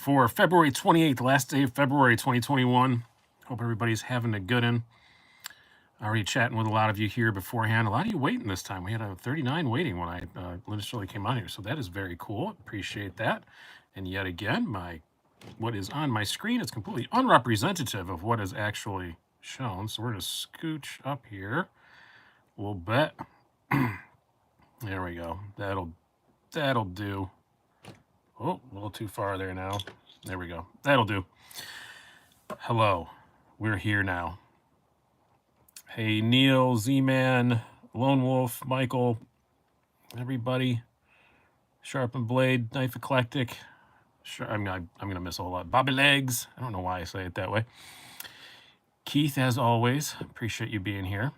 for February 28th, last day of February 2021. Hope everybody's having a good one. Already chatting with a lot of you here beforehand. A lot of you waiting this time. We had a 39 waiting when I initially came on here, so that is very cool. Appreciate that. And yet again, what is on my screen is completely unrepresentative of what is actually shown. So we're going to scooch up here a little bit. There we go. That'll do. Oh, a little too far there now. There we go. That'll do. Hello. We're here now. Hey, Neil, Z-Man, Lone Wolf, Michael, everybody. Sharpened Blade, Knife Eclectic. Sure, I'm gonna miss a whole lot. Bobby Legs. I don't know why I say it that way. Keith, as always, appreciate you being here.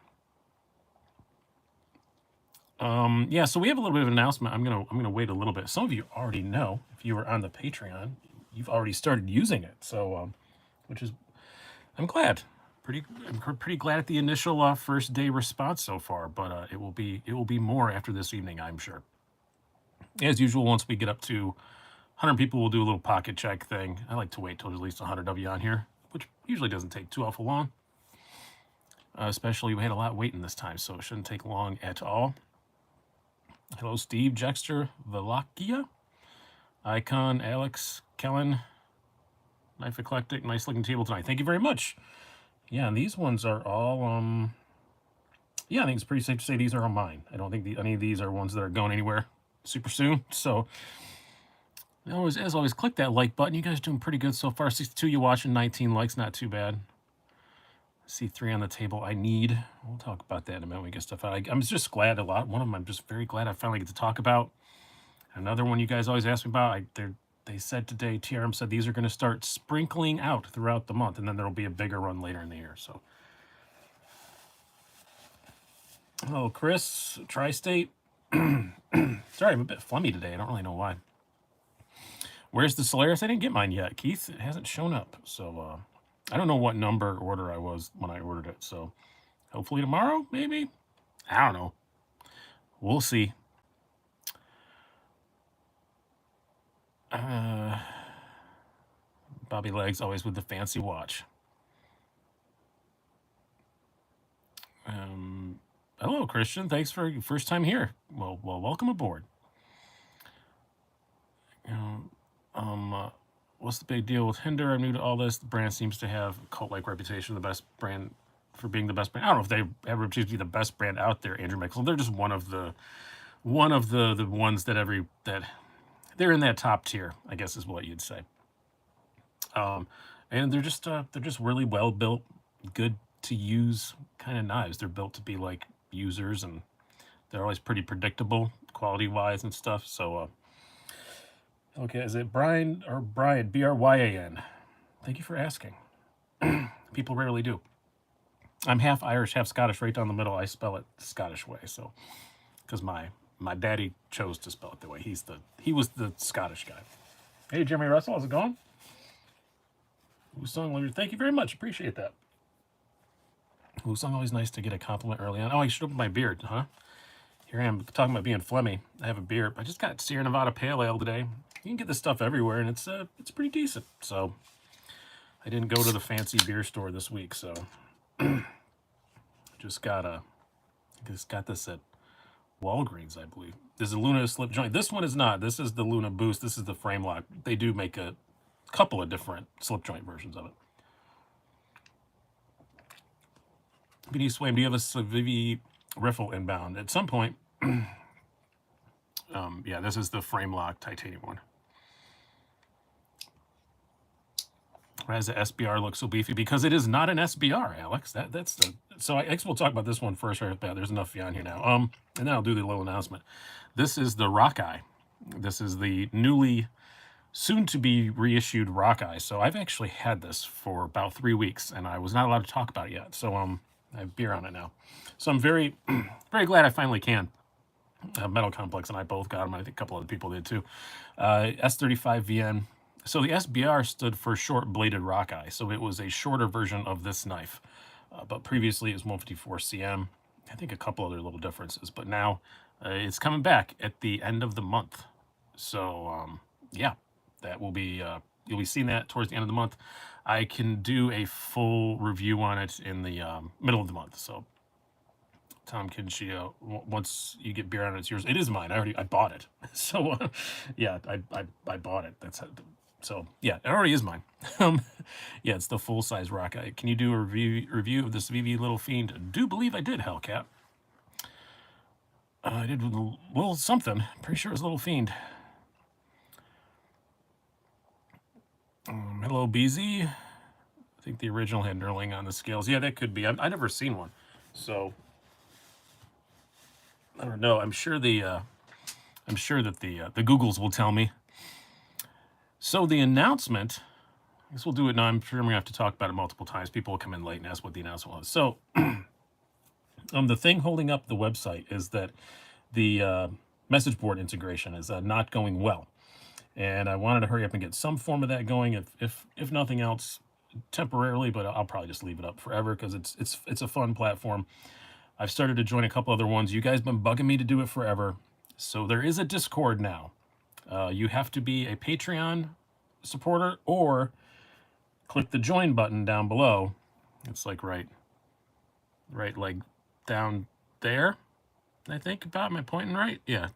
Yeah, so we have a little bit of an announcement. I'm gonna wait a little bit. Some of you already know, if you were on the Patreon, you've already started using it. So, which is, I'm glad. I'm pretty glad at the initial first day response so far. But it will be more after this evening, I'm sure. As usual, once we get up to 100 people, we'll do a little pocket check thing. I like to wait till there's at least 100 of you on here, which usually doesn't take too awful long. Especially we had a lot waiting this time, so it shouldn't take long at all. Hello, Steve, Jexter, Valakia, Icon, Alex, Kellen, Knife Eclectic. Nice looking table tonight. Thank you very much. Yeah, and these ones are all, yeah, I think it's pretty safe to say these are all mine. I don't think any of these are ones that are going anywhere super soon. So, as always, click that like button. You guys are doing pretty good so far. 62 you watching, 19 likes, not too bad. See 3 on the table I need. We'll talk about that in a minute when we get stuff out. I'm just glad one of them I'm just very glad I finally get to talk about. Another one you guys always ask me about, they said today, TRM said these are going to start sprinkling out throughout the month, and then there'll be a bigger run later in the year. So, hello, Chris, Tri-State. Sorry, I'm a bit flummy today. I don't really know why. Where's the Solaris? I didn't get mine yet, Keith. It hasn't shown up. So, I don't know what number order I was when I ordered it. So, hopefully tomorrow, maybe? I don't know. We'll see. Bobby Legs, always with the fancy watch. Hello, Christian. Thanks for your first time here. Well, welcome aboard. What's the big deal with Hinder? I'm new to all this. The brand seems to have a cult-like reputation, the best brand for being the best brand. I don't know if they ever choose to be the best brand out there, Andrew Michael. They're just one of the ones that they're in that top tier, I guess is what you'd say. And they're just really well built, good to use kind of knives. They're built to be like users, and they're always pretty predictable quality wise and stuff. So, okay, is it Brian or Brian? Bryan. Thank you for asking. People rarely do. I'm half Irish, half Scottish, right down the middle. I spell it the Scottish way, so because my daddy chose to spell it that way. He was the Scottish guy. Hey, Jeremy Russell, how's it going? Wusong, thank you very much. Appreciate that. Wusong, always nice to get a compliment early on. Oh, I should open my beer, huh? Here I am talking about being phlegmy. I have a beer. I just got Sierra Nevada Pale Ale today. You can get this stuff everywhere, and it's pretty decent. So I didn't go to the fancy beer store this week, so just got this at Walgreens, I believe. There's a Luna slip joint. This one is not. This is the Luna Boost. This is the frame lock. They do make a couple of different slip joint versions of it. BD Swaim, do you have a Civivi riffle inbound? At some point. Yeah, this is the frame lock titanium one. Why does the SBR look so beefy? Because it is not an SBR, Alex. So I guess we'll talk about this one first right about. There's enough on here now. And then I'll do the little announcement. This is the Rockeye. This is the newly soon to be reissued Rockeye. So I've actually had this for about 3 weeks, and I was not allowed to talk about it yet. So I have beer on it now. So I'm very, very glad I finally can. Metal Complex and I both got them. I think a couple other people did too. S35 VN. So the SBR stood for short bladed Rockeye. So it was a shorter version of this knife. But previously it was 154 CM. I think a couple other little differences. But now it's coming back at the end of the month. So yeah, that will be you'll be seeing that towards the end of the month. I can do a full review on it in the middle of the month. So Tom Kinshio, once you get beer on it, it's yours. It is mine. I bought it. So yeah, I bought it. That's how, so yeah, it already is mine. Yeah, it's the full size rock. Can you do a review of this VV Little Fiend? I do believe I did, Hellcat. I did a little something. Pretty sure it was Little Fiend. Hello, BZ. I think the original had knurling on the scales. Yeah, that could be. I never seen one, so I don't know. I'm sure that the Googles will tell me. So the announcement. I guess we'll do it now. I'm sure I'm gonna have to talk about it multiple times. People will come in late and ask what the announcement was. So, the thing holding up the website is that the message board integration is not going well. And I wanted to hurry up and get some form of that going, if nothing else, temporarily. But I'll probably just leave it up forever because it's a fun platform. I've started to join a couple other ones. You guys been bugging me to do it forever, so there is a Discord now. You have to be a Patreon supporter or click the join button down below. It's like right like down there. I think about my pointing right. Yeah,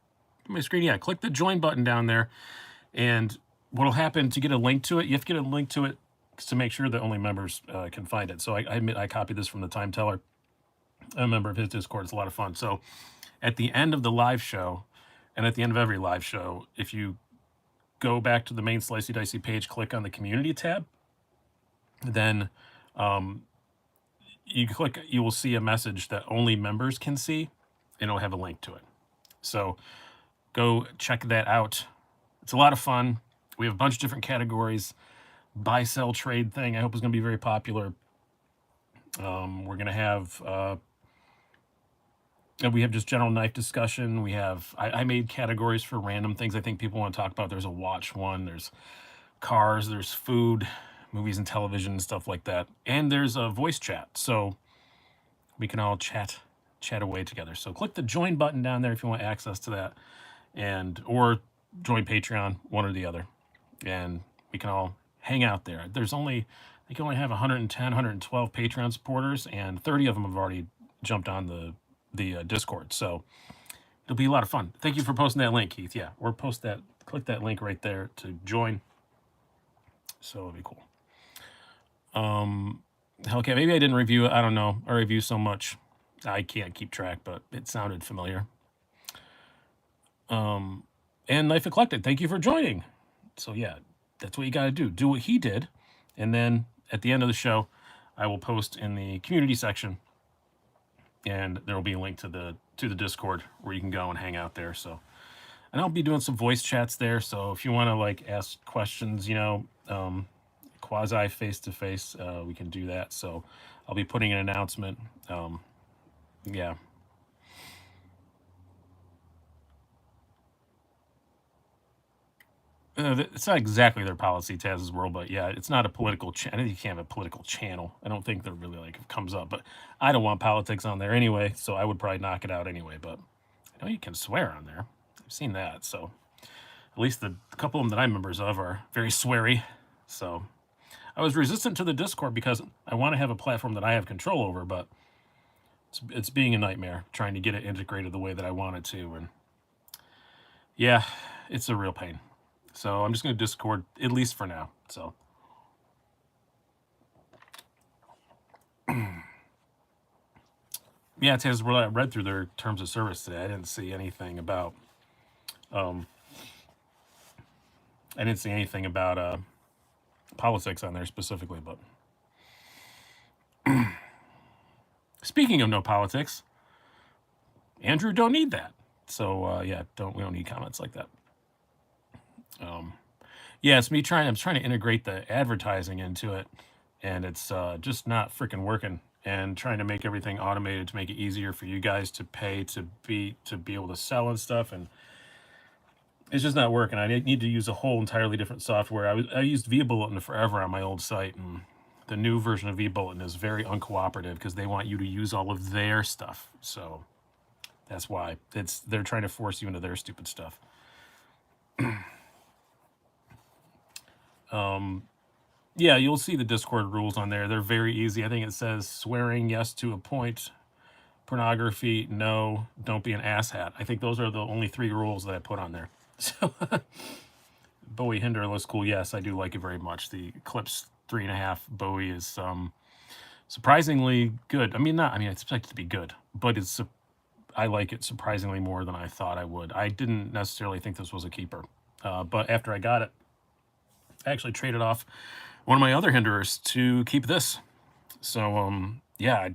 my screen. Yeah, click the join button down there. And what'll happen to get a link to it, you have to get a link to it to make sure that only members can find it. So I copied this from the Time Teller, a member of his Discord. It's a lot of fun. So at the end of the live show, and at the end of every live show, if you go back to the main Slicey Dicey page, click on the community tab, then you will see a message that only members can see, and it'll have a link to it. So go check that out. It's a lot of fun. We have a bunch of different categories. Buy, sell, trade thing, I hope is going to be very popular. We're going to have we have just general knife discussion. We have I made categories for random things I think people want to talk about. There's a watch one. There's cars. There's food, movies and television and stuff like that. And there's a voice chat, so we can all chat away together. So click the join button down there if you want access to that, or join Patreon, one or the other, and we can all hang out there. You can only have 110, 112 Patreon supporters, and 30 of them have already jumped on the Discord. So it'll be a lot of fun. Thank you for posting that link, Keith. Yeah, or click that link right there to join. So it'll be cool. Hellcat, maybe I didn't review it. I don't know. I review so much, I can't keep track, but it sounded familiar. And Knife Eclectic, thank you for joining. So yeah, that's what you got to do. Do what he did, and then at the end of the show, I will post in the community section, and there will be a link to the Discord where you can go and hang out there. So, and I'll be doing some voice chats there. So if you want to like ask questions, quasi face to face, we can do that. So I'll be putting an announcement. Yeah. It's not exactly their policy, Taz's World, but yeah, it's not a political I think you can't have a political channel. I don't think they're really like it comes up, but I don't want politics on there anyway, so I would probably knock it out anyway. But I know you can swear on there. I've seen that, so at least the couple of them that I'm members of are very sweary. So I was resistant to the Discord because I want to have a platform that I have control over, but it's being a nightmare trying to get it integrated the way that I want it to, and yeah, it's a real pain. So I'm just going to Discord, at least for now. So yeah, Taz, I read through their terms of service today. I didn't see anything about politics on there specifically. But speaking of no politics, Andrew don't need that. So yeah, we don't need comments like that. Yeah, it's me I'm trying to integrate the advertising into it, and it's just not freaking working. And trying to make everything automated to make it easier for you guys to pay to be able to sell and stuff, and it's just not working. I need to use a whole entirely different software. I used VBulletin forever on my old site, and the new version of VBulletin is very uncooperative because they want you to use all of their stuff. So that's why they're trying to force you into their stupid stuff. Yeah, you'll see the Discord rules on there. They're very easy. I think it says swearing, yes to a point. Pornography, no. Don't be an asshat. I think those are the only 3 rules that I put on there. So, Bowie Hinder looks cool. Yes, I do like it very much. The Eclipse 3.5 Bowie is surprisingly good. I mean, not. I mean, it's expected to be good, but I like it surprisingly more than I thought I would. I didn't necessarily think this was a keeper, but after I got it, I actually traded off one of my other Hinderers to keep this. So yeah,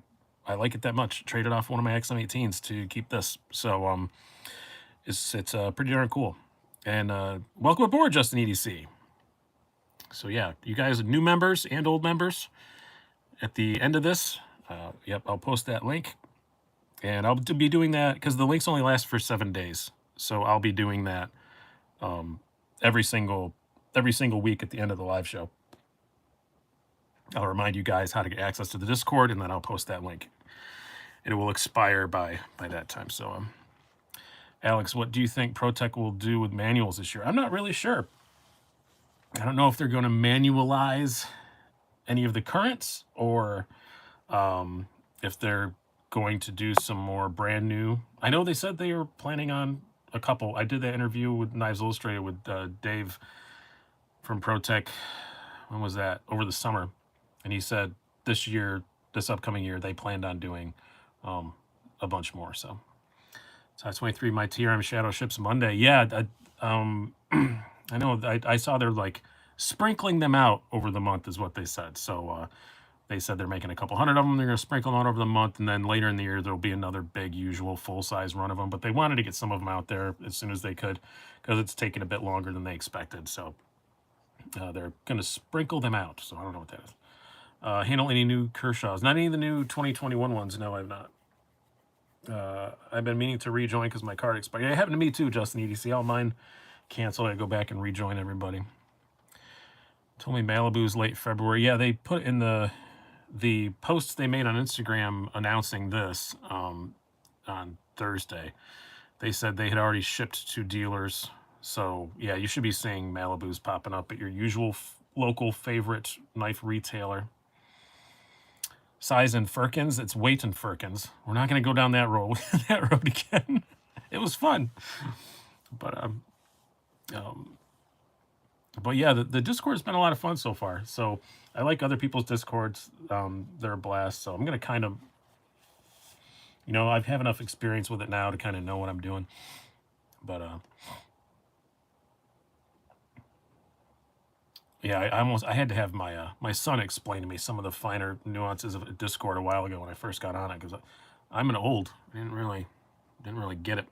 I like it that much. Traded off one of my XM18s to keep this. So it's pretty darn cool. And welcome aboard, Justin EDC. So yeah, you guys are new members and old members. At the end of this, yep, I'll post that link, and I'll be doing that because the links only last for 7 days. So I'll be doing that every single week at the end of the live show. I'll remind you guys how to get access to the Discord, and then I'll post that link. It will expire by that time. So, Alex, what do you think ProTech will do with manuals this year? I'm not really sure. I don't know if they're going to manualize any of the currents, or if they're going to do some more brand new. I know they said they were planning on a couple. I did that interview with Knives Illustrated with Dave from ProTech. When was that? Over the summer. And he said this upcoming year, they planned on doing a bunch more. So, Size 23, my TRM Shadow ships Monday. Yeah, I know. I saw they're like sprinkling them out over the month is what they said. So they said they're making a couple hundred of them. They're going to sprinkle them out over the month, and then later in the year there'll be another big usual full-size run of them. But they wanted to get some of them out there as soon as they could because it's taken a bit longer than they expected. So they're going to sprinkle them out. So I don't know what that is. Handle any new Kershaws? Not any of the new 2021 ones. No, I've not. I've been meaning to rejoin because my card expired. It happened to me too, Justin EDC. All mine canceled. I go back and rejoin everybody. Told me Malibu's late February. Yeah, they put in the posts they made on Instagram announcing this on Thursday. They said they had already shipped to dealers. So yeah, you should be seeing Malibu's popping up at your usual local favorite knife retailer. Size in Firkins, it's weight in Firkins. We're not going to go down that road again. It was fun, but yeah, the Discord's been a lot of fun so far. So I like other people's Discords. They're a blast. So I'm going to kind of, I have enough experience with it now to kind of know what I'm doing. But yeah, I had to have my son explain to me some of the finer nuances of Discord a while ago when I first got on it, because I'm an old. I didn't really get it.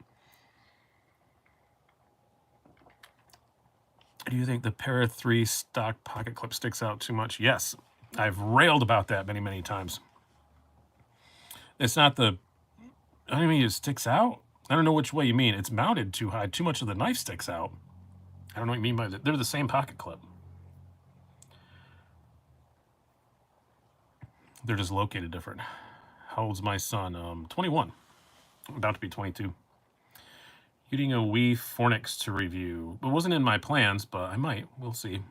Do you think the Para 3 stock pocket clip sticks out too much? Yes, I've railed about that many, many times. It's not I don't mean it sticks out. I don't know which way you mean. It's mounted too high. Too much of the knife sticks out. I don't know what you mean by that. They're the same pocket clip. They're just located different. How old's my son? 21. I'm about to be 22. Getting a Wii Fornix to review. It wasn't in my plans, but I might. We'll see.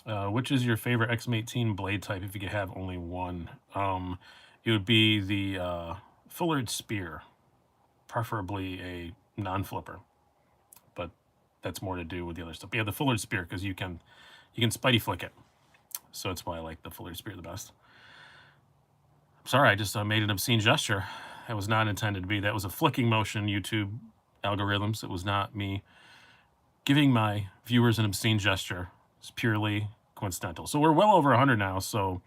Which is your favorite XM18 blade type if you could have only one? It would be the Fullard Spear, preferably a non-flipper. But that's more to do with the other stuff. But yeah, the Fullard Spear, because you can Spidey flick it. So that's why I like the Fullard Spear the best. I'm sorry, I just made an obscene gesture. That was not intended to be. That was a flicking motion, YouTube algorithms. It was not me giving my viewers an obscene gesture. It's purely coincidental. So we're well over 100 now. So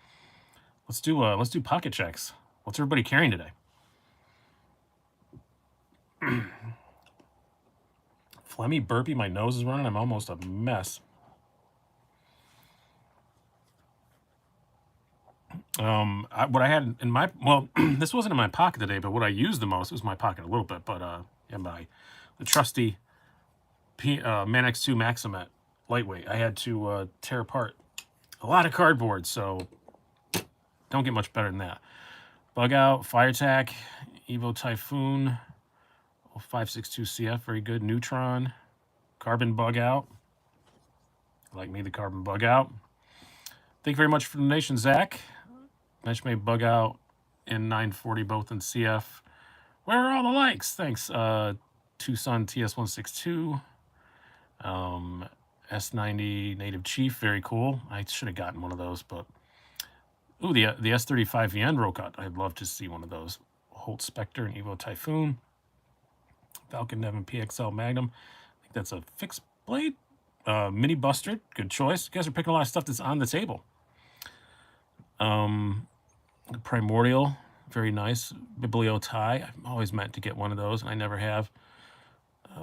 let's do pocket checks. What's everybody carrying today? Phlegmy burpee. My nose is running. I'm almost a mess. What I had in my, this wasn't in my pocket today, but what I used the most was my pocket a little bit, but the trusty Man X2 Maximet lightweight. I had to tear apart a lot of cardboard, so don't get much better than that. Bug Out, Fire Attack, Evo Typhoon, 562 CF, very good. Neutron, carbon bug out. Like me, the carbon bug out. Thank you very much for the donation, Zach. Nice made bug out in 940, both in CF. Where are all the likes? Thanks. Tucson TS162. S90 Native Chief, very cool. I should have gotten one of those, but ooh, the S35 VN roll cut. I'd love to see one of those. Holt Spectre and Evo Typhoon. Falcon Devon PXL Magnum. I think that's a fixed blade. Mini Bustard, good choice. You guys are picking a lot of stuff that's on the table. Primordial, very nice. Bibliotie. I've always meant to get one of those, and I never have.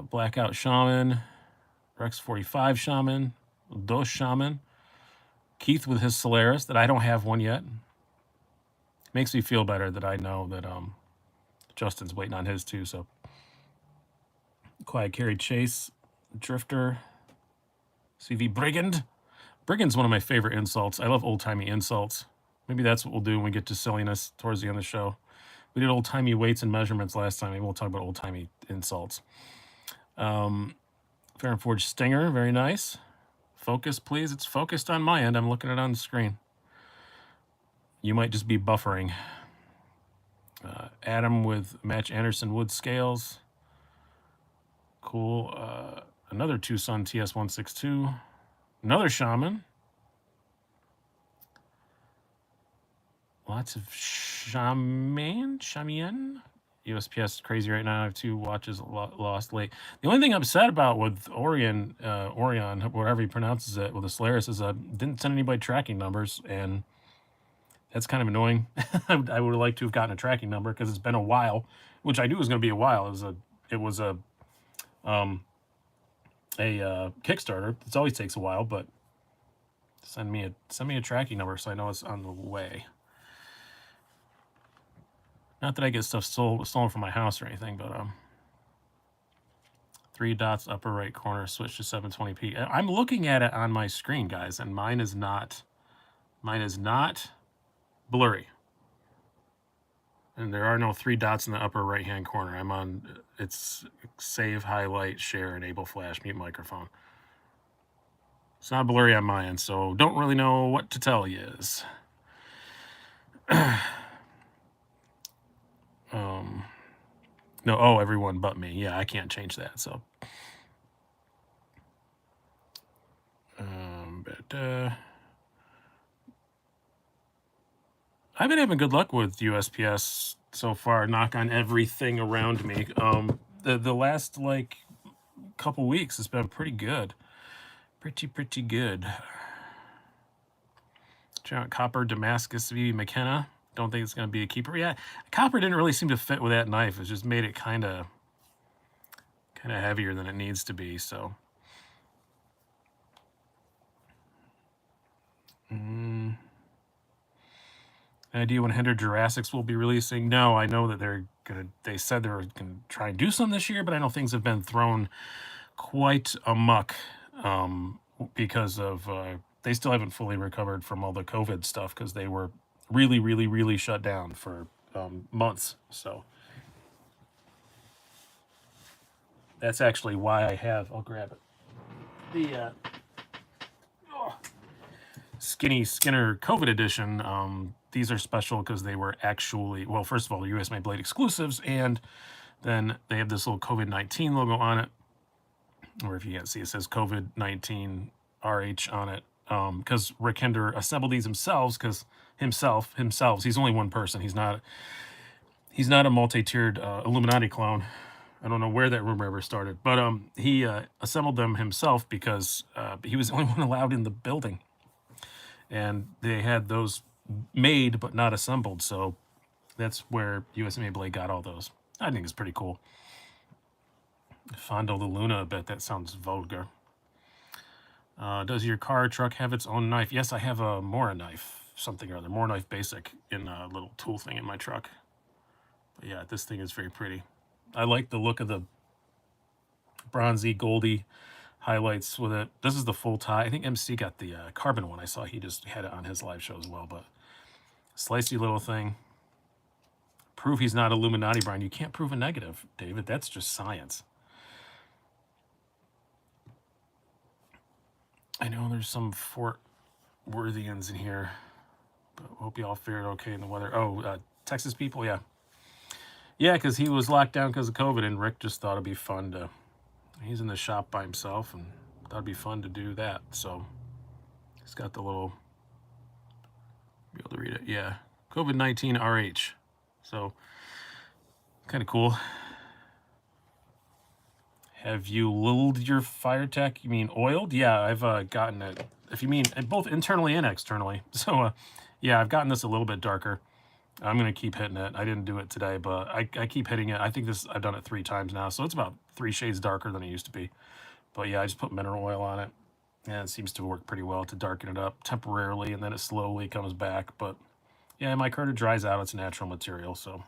Blackout Shaman. Rex 45 Shaman. Dos Shaman. Keith with his Solaris, that I don't have one yet. Makes me feel better that I know that Justin's waiting on his too. So Quiet Carry Chase, Drifter, CV Brigand. Brigand's one of my favorite insults. I love old-timey insults. Maybe that's what we'll do when we get to silliness towards the end of the show. We did old-timey weights and measurements last time. Maybe we'll talk about old-timey insults. Fair and Forge Stinger, very nice. Focus, please. It's focused on my end. I'm looking at it on the screen. You might just be buffering. Adam with Match Anderson wood scales. Cool. Another Tucson TS162. Another Shaman. Lots of Shaman. USPS is crazy right now. I have 2 watches lost late. The only thing I'm upset about with Orion, whatever he pronounces it, with the Solaris is didn't send anybody tracking numbers, and that's kind of annoying. I would like to have gotten a tracking number because it's been a while, which I knew was going to be a while. It was a Kickstarter. It always takes a while, but send me a tracking number so I know it's on the way. Not that I get stuff stolen from my house or anything, but 3 dots upper right corner, switch to 720p. I'm looking at it on my screen, guys, and mine is not blurry. And there are no 3 dots in the upper right hand corner. I'm on it's save, highlight, share, enable flash, mute microphone. It's not blurry on my end, so don't really know what to tell you. No, everyone but me. Yeah, I can't change that. So, I've been having good luck with USPS so far. Knock on everything around me. The last couple weeks has been pretty good. Pretty good. Giant Copper Damascus V McKenna. Don't think it's going to be a keeper. Yeah, copper didn't really seem to fit with that knife. It just made it kind of heavier than it needs to be. So, idea when Hinder Jurassics will be releasing? No, I know that they said they were gonna try and do some this year, but I know things have been thrown quite amuck because of they still haven't fully recovered from all the COVID stuff because they were really shut down for months. So that's actually why I have, I'll grab it, the Skinner COVID edition. These are special because they were actually, well, first of all, US Made Blade exclusives, and then they have this little COVID-19 logo on it, or if you can't see, it says COVID-19 RH on it, because Rick Hinder assembled these himself, he's only one person. He's not a multi-tiered Illuminati clone. I don't know where that rumor ever started, but he assembled them himself because he was the only one allowed in the building, and they had those made but not assembled. So that's where USA Blade got all those. I think it's pretty cool. Fondo the Luna, I bet that sounds vulgar. Does your car or truck have its own knife? Yes, I have a Mora knife, something or other. Mora knife basic in a little tool thing in my truck. But yeah, this thing is very pretty. I like the look of the bronzy, goldy highlights with it. This is the full tie. I think MC got the carbon one. I saw he just had it on his live show as well. But slicey little thing. Prove he's not Illuminati, Brian. You can't prove a negative, David. That's just science. I know there's some Fort Worthians in here, but hope you all fared okay in the weather. Oh, Texas people, yeah. Yeah, because he was locked down because of COVID, and Rick just thought it'd be fun to... He's in the shop by himself, and thought it'd be fun to do that. So he's got the little... Be able to read it. Yeah, COVID-19 RH. So kind of cool. Have you lulled your fire tech? You mean oiled? Yeah, I've gotten it. If you mean both internally and externally. So yeah, I've gotten this a little bit darker. I'm gonna keep hitting it. I didn't do it today, but I keep hitting it. I think I've done it 3 times now, so it's about 3 shades darker than it used to be. But yeah, I just put mineral oil on it, and it seems to work pretty well to darken it up temporarily, and then it slowly comes back. But yeah, my micarta dries out. It's a natural material, so.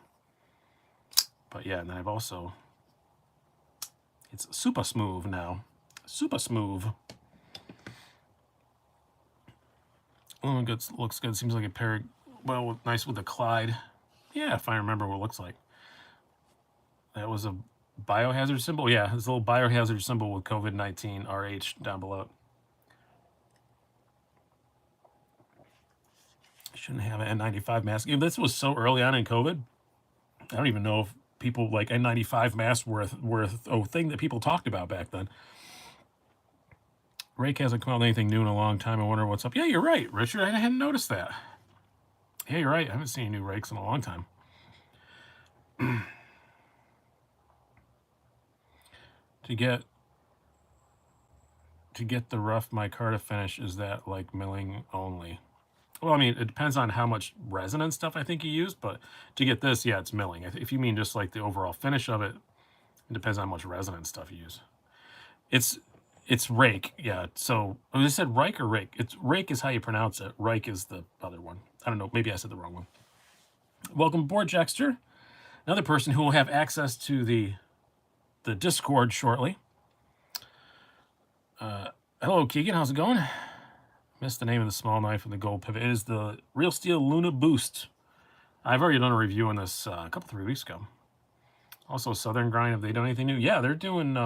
But yeah, and then I've also... It's super smooth now. Super smooth. Oh, good. Looks good. Seems like it paired well, nice with the Clyde. Yeah, if I remember what it looks like. That was a biohazard symbol. Yeah, it's a little biohazard symbol with COVID-19 RH down below. Shouldn't have an N95 mask. This was so early on in COVID. I don't even know if people like N95 masks were a thing that people talked about back then. Rake hasn't come out with anything new in a long time. I wonder what's up. Yeah, you're right, Richard. I hadn't noticed that. Yeah, you're right. I haven't seen new rakes in a long time. To get the rough micarta finish, is that like milling only? Well, I mean, it depends on how much resin and stuff I think you use, but to get this, yeah, it's milling. If you mean just like the overall finish of it, it depends on how much resin and stuff you use. It's rake, yeah. So I said rake or rake. It's rake is how you pronounce it. Rake is the other one. I don't know. Maybe I said the wrong one. Welcome aboard, Jackster. Another person who will have access to the Discord shortly. Hello, Keegan. How's it going? Missed the name of the small knife with the gold pivot. It is the Real Steel Luna Boost. I've already done a review on this a couple 3 weeks ago. Also, Southern Grind, have they done anything new? Yeah, they're doing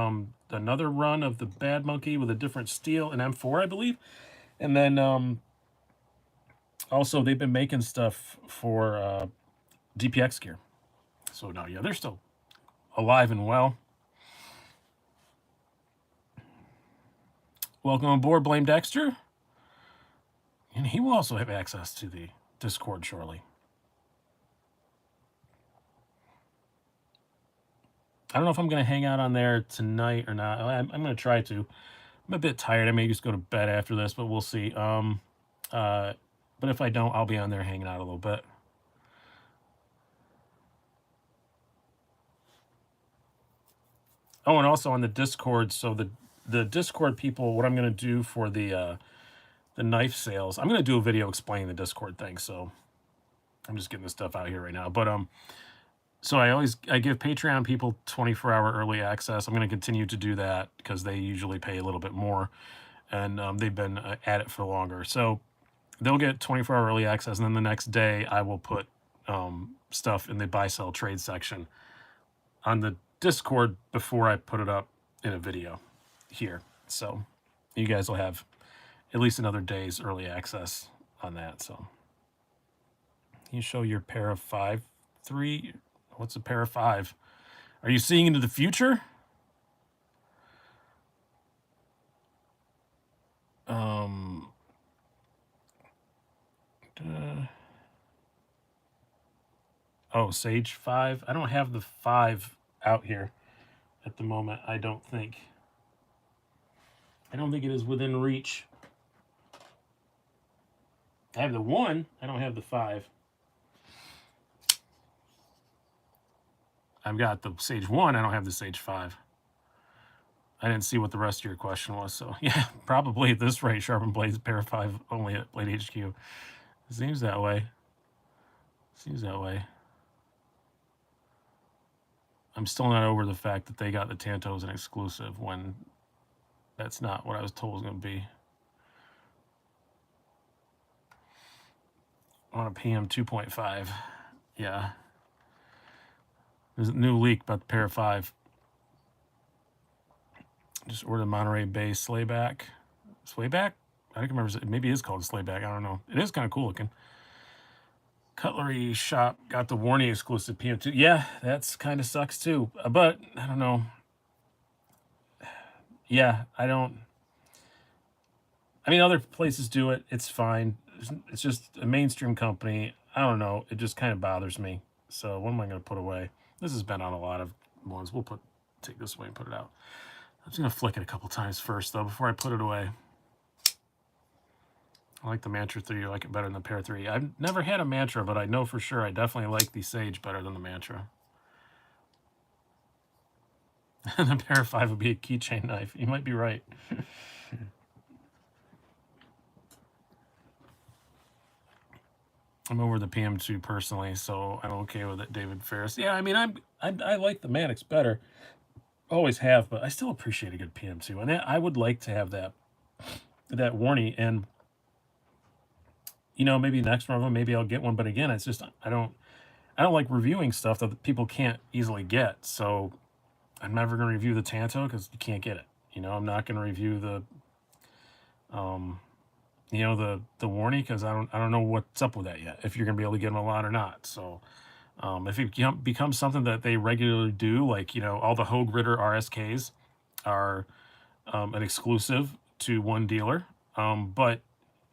another run of the Bad Monkey with a different steel, an M4, I believe. And then also they've been making stuff for DPX gear. So no, yeah, they're still alive and well. Welcome aboard, Blame Dexter. And he will also have access to the Discord shortly. I don't know if I'm going to hang out on there tonight or not. I'm going to try to. I'm a bit tired. I may just go to bed after this, but we'll see. But if I don't, I'll be on there hanging out a little bit. Oh, and also on the Discord. So the Discord people, what I'm going to do for the knife sales, I'm going to do a video explaining the Discord thing. So I'm just getting this stuff out here right now. But so I give Patreon people 24-hour early access. I'm going to continue to do that because they usually pay a little bit more, and they've been at it for longer. So they'll get 24-hour early access, and then the next day I will put stuff in the buy sell trade section on the Discord before I put it up in a video here. So you guys will have at least another day's early access on that. So you show your pair of 5.3. What's a pair of 5? Are you seeing into the future? Oh, Sage 5. I don't have the 5 out here at the moment. I don't think it is within reach. I have the 1. I don't have the 5. I've got the Sage 1. I don't have the Sage 5. I didn't see what the rest of your question was. So, yeah, probably at this rate, Sharpened Blades, pair of 5 only at Blade HQ. It seems that way. Seems that way. I'm still not over the fact that they got the Tanto as an exclusive when that's not what I was told it was going to be. On a PM 2.5. Yeah. There's a new leak about the pair of 5. Just ordered Monterey Bay slayback. Swayback. I don't remember. Maybe it is called a Slayback. I don't know. It is kind of cool looking. Cutlery shop got the Warney exclusive PM2. Yeah, that's kind of sucks too. But I don't know. Yeah, I don't. I mean, other places do it. It's fine. It's just a mainstream company. I don't know. It just kind of bothers me. So what am I going to put away? This has been on a lot of ones. We'll take this away and put it out. I'm just going to flick it a couple times first, though, before I put it away. I like the Mantra 3. I like it better than the Pear 3. I've never had a Mantra, but I know for sure I definitely like the Sage better than the Mantra. And the Pear 5 would be a keychain knife. You might be right. I'm over the PM2 personally, so I'm okay with it, David Ferris. Yeah, I mean, I like the Mannix better. Always have, but I still appreciate a good PM2. And I would like to have that Warney, and maybe next one, maybe I'll get one. But again, it's just I don't like reviewing stuff that people can't easily get. So I'm never going to review the Tanto because you can't get it. I'm not going to review the the Warney because I don't know what's up with that yet. If you're going to be able to get them a lot or not. So if it becomes something that they regularly do, like all the Hogue Ritter RSKs are an exclusive to one dealer, but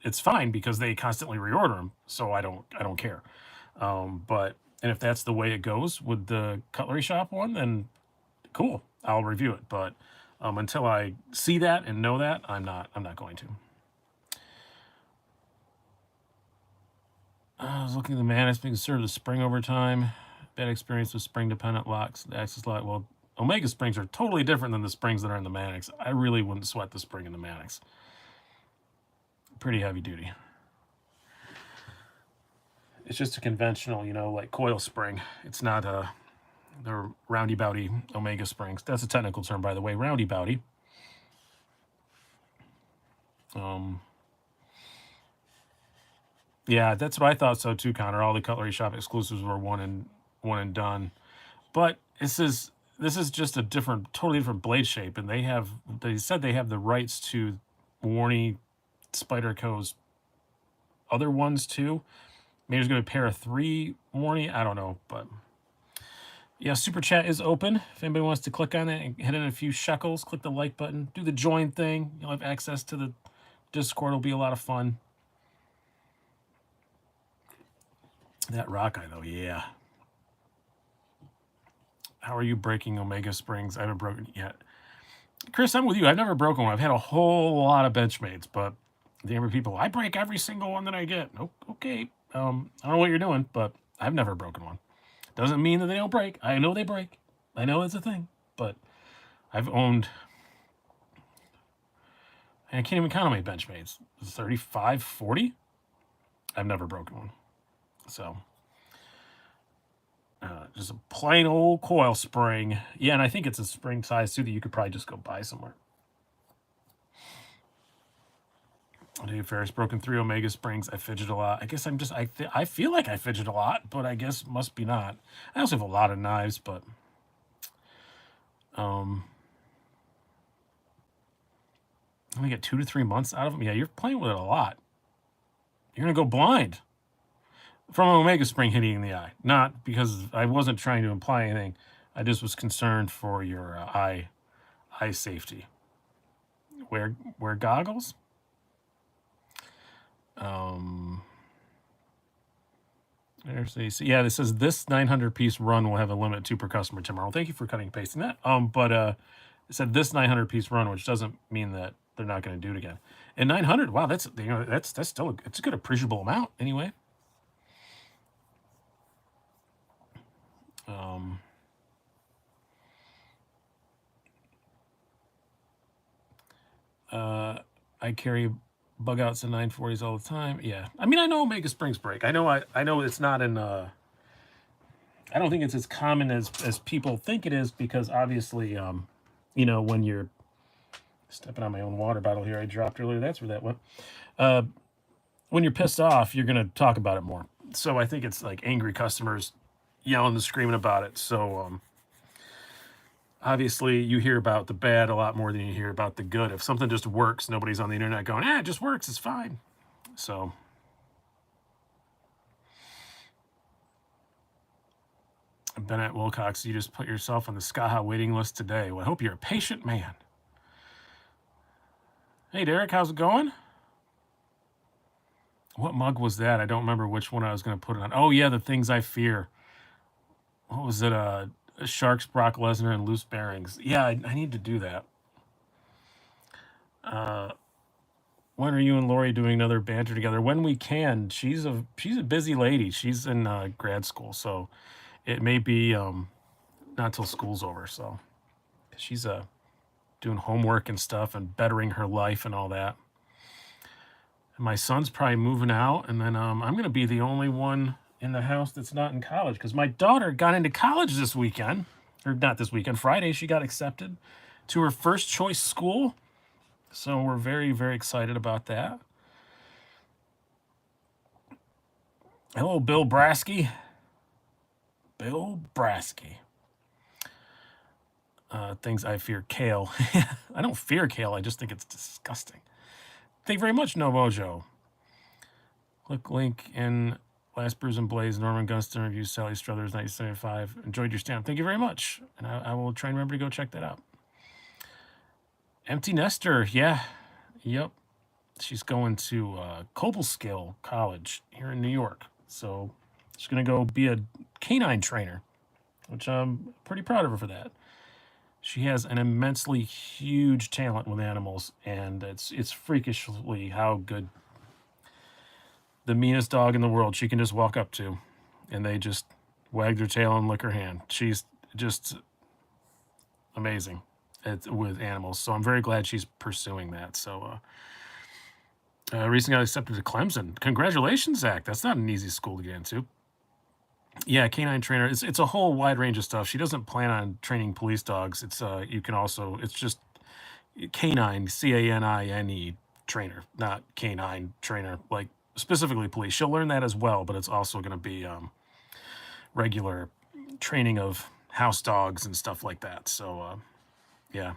it's fine because they constantly reorder them, so I don't care. And if that's the way it goes with the Cutlery Shop one, then cool, I'll review it. But until I see that and know that, I'm not going to. I was looking at the Mannix being served the spring over time. Bad experience with spring dependent locks. The axis lock. Well, Omega springs are totally different than the springs that are in the Mannix. I really wouldn't sweat the spring in the Mannix. Pretty heavy duty. It's just a conventional, like coil spring. It's not the roundy bouty Omega springs. That's a technical term, by the way, roundy bouty. Yeah, that's what I thought so too, Connor. All the Cutlery Shop exclusives were one and done. But this is just a totally different blade shape, and they said they have the rights to Warney, Spyderco's other ones too. Maybe there's going to be a pair of 3 Warney. I don't know, but yeah, Super Chat is open. If anybody wants to click on it and hit in a few shekels, click the like button, do the join thing. You'll have access to the Discord. It'll be a lot of fun. That rock eye, though, yeah. How are you breaking Omega springs? I haven't broken it yet. Chris, I'm with you. I've never broken one. I've had a whole lot of Benchmates, but the number of people, I break every single one that I get. Okay. I don't know what you're doing, but I've never broken one. Doesn't mean that they don't break. I know they break. I know it's a thing, but I've owned, I can't even count how many Benchmates. 35, 40? I've never broken one. So, just a plain old coil spring. Yeah, and I think it's a spring size too that you could probably just go buy somewhere. Dave Ferris, broken 3 Omega springs. I fidget a lot. I guess I'm just, I feel like I fidget a lot, but I guess must be not. I also have a lot of knives, but I only get 2 to 3 months out of them. Yeah, you're playing with it a lot. You're going to go blind from an Omega spring hitting in the eye. Not because I wasn't trying to imply anything. I just was concerned for your eye safety. Wear goggles? Yeah, this says this 900 piece run will have a limit 2 per customer tomorrow. Thank you for cutting and pasting that. But it said this 900 piece run, which doesn't mean that they're not going to do it again. And 900, wow, that's still it's a good appreciable amount anyway. I carry bug outs in 940s all the time. Yeah, I mean, I know Omega springs break. I know it's not in. I don't think it's as common as people think it is, because obviously, when you're stepping on my own water bottle here, I dropped earlier. That's where that went. When you're pissed off, you're gonna talk about it more. So I think it's like angry customers yelling and screaming about it. So obviously you hear about the bad a lot more than you hear about the good. If something just works, nobody's on the internet going, it just works, it's fine. So Bennett Wilcox, you just put yourself on the Skaha waiting list today. Well, I hope you're a patient man. Hey, Derek, how's it going? What mug was that? I don't remember which one I was going to put it on. Oh, yeah, the things I fear. What was it? Sharks, Brock Lesnar, and loose bearings. Yeah, I need to do that. When are you and Lori doing another banter together? When we can. She's a busy lady. She's in grad school, so it may be not till school's over. So she's doing homework and stuff and bettering her life and all that. And my son's probably moving out, and then I'm going to be the only one in the house that's not in college because my daughter got into college this weekend, or not this weekend, Friday. She got accepted to her first choice school. So we're very, very excited about that. Hello, Bill Brasky. Bill Brasky. Things I fear. Kale. I don't fear kale. I just think it's disgusting. Thank you very much, No Mojo. Click link in last Brews and Blades. Norman Gunston reviews Sally Struthers 1975. Enjoyed your stand. Thank you very much. And I will try and remember to go check that out. Empty Nester. Yeah. Yep. She's going to Cobleskill College here in New York. So she's going to go be a canine trainer, which I'm pretty proud of her for that. She has an immensely huge talent with animals, and it's freakishly how good the meanest dog in the world she can just walk up to, and they just wag their tail and lick her hand. She's just amazing with animals, so I'm very glad she's pursuing that. So recently got accepted to Clemson. Congratulations, Zach. That's not an easy school to get into. Yeah, canine trainer. It's a whole wide range of stuff. She doesn't plan on training police dogs. It's you can also, it's just canine, CANINE trainer, not canine trainer, like specifically police. She'll learn that as well, but it's also going to be regular training of house dogs and stuff like that. So yeah,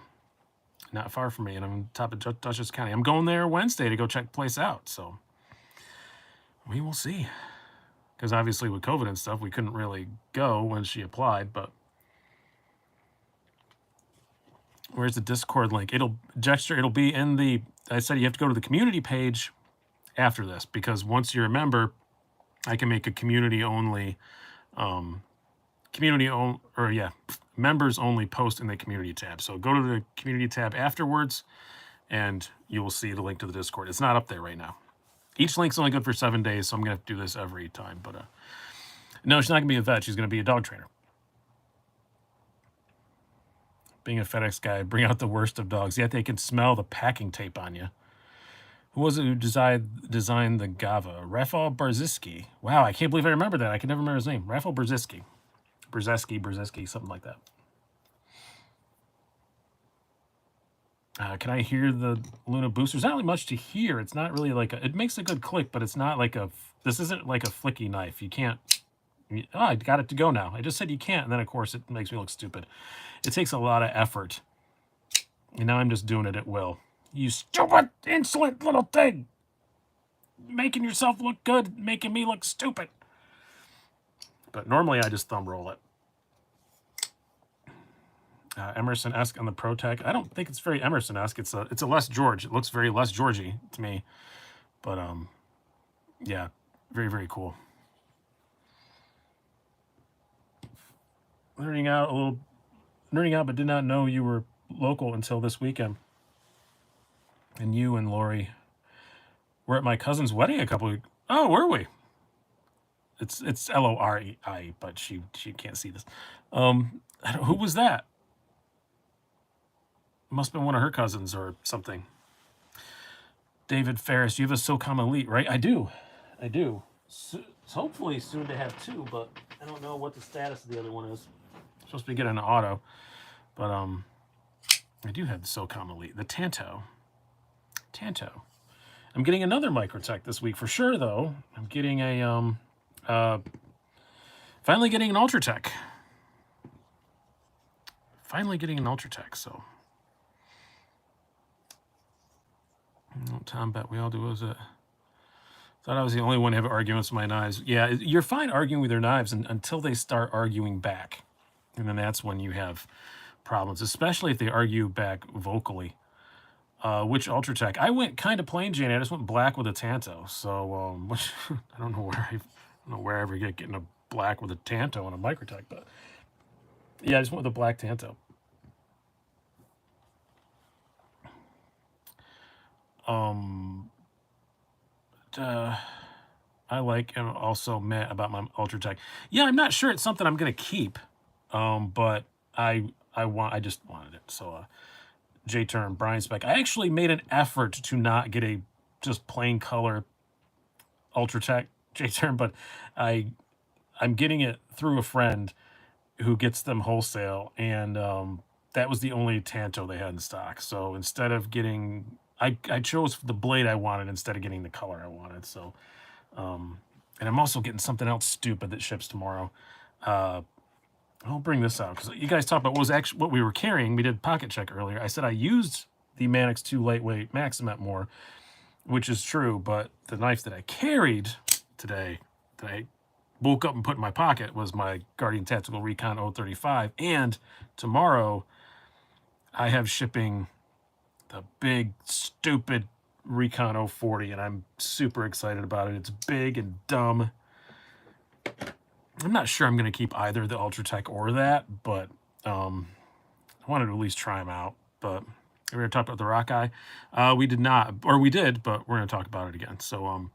not far from me, and I'm top of Dutchess County. I'm going there Wednesday to go check the place out. So we will see. Because obviously with COVID and stuff, we couldn't really go when she applied, but where's the Discord link? It'll be in the, I said you have to go to the community page after this, because once you're a member, I can make a members only post in the community tab. So go to the community tab afterwards and you will see the link to the Discord. It's not up there right now. Each link's only good for 7 days, so I'm going to have to do this every time. But no, she's not going to be a vet. She's going to be a dog trainer. Being a FedEx guy, bring out the worst of dogs. Yet they can smell the packing tape on you. Who was it who designed the Gava? Rafał Barzycki. Wow, I can't believe I remember that. I can never remember his name. Rafał Barzycki. Brzezinski, something like that. Can I hear the Luna booster? There's not really much to hear. It's not really like it makes a good click, but it's not like this isn't like a flicky knife. You can't, I got it to go now. I just said you can't, and then of course it makes me look stupid. It takes a lot of effort. And now I'm just doing it at will. You stupid, insolent little thing. Making yourself look good, making me look stupid. But normally I just thumb roll it. Emerson-esque on the ProTech. I don't think it's very Emerson-esque. It's a less George. It looks very less Georgie to me. But yeah, very, very cool. Nerding out, but did not know you were local until this weekend. And you and Lori were at my cousin's wedding a couple of weeks. Oh, were we? It's Lori, but she can't see this. Who was that? Must have been one of her cousins or something. David Ferris, you have a SOCOM Elite, right? I do. So, hopefully soon to have two, but I don't know what the status of the other one is. I'm supposed to be getting an auto, but I do have the SOCOM Elite, the Tanto. I'm getting another Microtech this week for sure, though. I'm getting a finally getting an Ultratech. finally getting an Ultratech. So, Tom bet we all do. Was it? Thought I was the only one to have arguments with my knives. Yeah, you're fine arguing with your knives until they start arguing back, and then that's when you have problems. Especially if they argue back vocally. Which Ultratech? I went kind of plain Jane. I just went black with a Tanto. So, which I don't know where I ever getting a black with a Tanto on a Microtech, but yeah, I just went with a black Tanto. I like and also met about my Ultratech. Yeah, I'm not sure it's something I'm gonna keep, but I just wanted it. So, J Turn Brian Spec. I actually made an effort to not get a just plain color Ultratech J Turn, but I'm getting it through a friend who gets them wholesale, and that was the only Tanto they had in stock. So instead of getting, I chose the blade I wanted instead of getting the color I wanted. So, and I'm also getting something else stupid that ships tomorrow. I'll bring this out because you guys talked about what we were carrying. We did pocket check earlier. I said I used the Manix 2 lightweight Maximet more, which is true, but the knife that I carried today that I woke up and put in my pocket was my Guardian Tactical Recon 035. And tomorrow I have shipping the big, stupid Recon 040, and I'm super excited about it. It's big and dumb. I'm not sure I'm going to keep either the Ultratech or that, but I wanted to at least try them out. But we were going to talk about the Rock Eye. We did not, or we did, but we're going to talk about it again. So,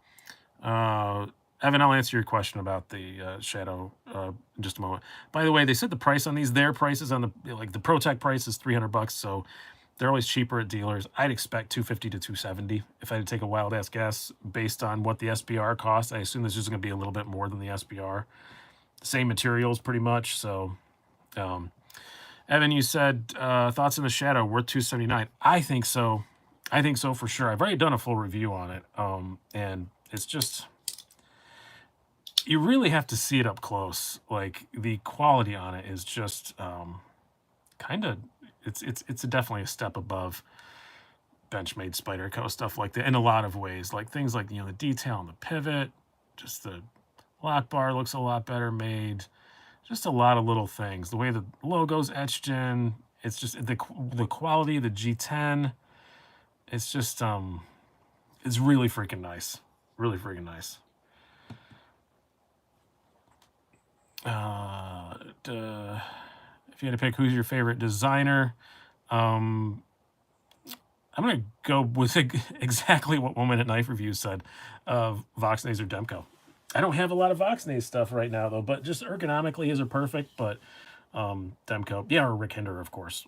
Evan, I'll answer your question about the Shadow in just a moment. By the way, they said the price on these, their prices on the ProTech price is $300, so they're always cheaper at dealers. I'd expect $250 to $270 if I had to take a wild ass guess based on what the SBR costs. I assume this is going to be a little bit more than the SBR. Same materials pretty much. So, Evan, you said thoughts on the Shadow worth $279. I think so. I think so for sure. I've already done a full review on it, and it's just, you really have to see it up close. Like the quality on it is just kind of, it's definitely a step above Benchmade Spyderco stuff like that in a lot of ways. Like things like the detail on the pivot, just the lock bar looks a lot better made. Just a lot of little things. The way the logo's etched in, it's just the quality of the G10. It's just it's really freaking nice. Really freaking nice. If you had to pick who's your favorite designer, I'm gonna go with exactly what 1 Minute Knife Review said of Voxnays or Demko. I don't have a lot of Voxnays stuff right now though, but just ergonomically his are perfect. But Demko, yeah, or Rick Hinderer, of course,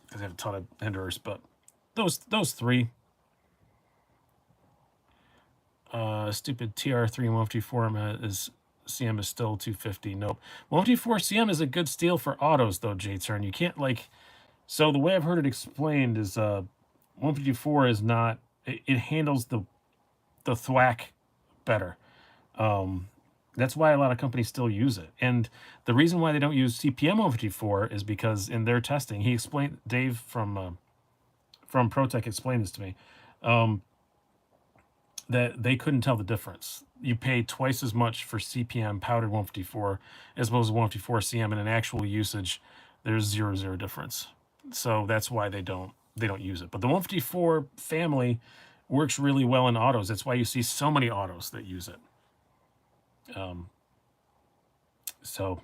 because I have a ton of Hinderers. But those three. Stupid TR3 154 is CM is still 250. Nope. 154 CM is a good steel for autos though, J-Turn. You can't so the way I've heard it explained is 154 is not, it handles the thwack better. That's why a lot of companies still use it. And the reason why they don't use CPM 154 is because in their testing, he explained, Dave from ProTech explained this to me, that they couldn't tell the difference. You pay twice as much for CPM powdered 154 as opposed to 154 CM, and in actual usage, there's 0 difference. So that's why they don't use it. But the 154 family works really well in autos. That's why you see so many autos that use it. So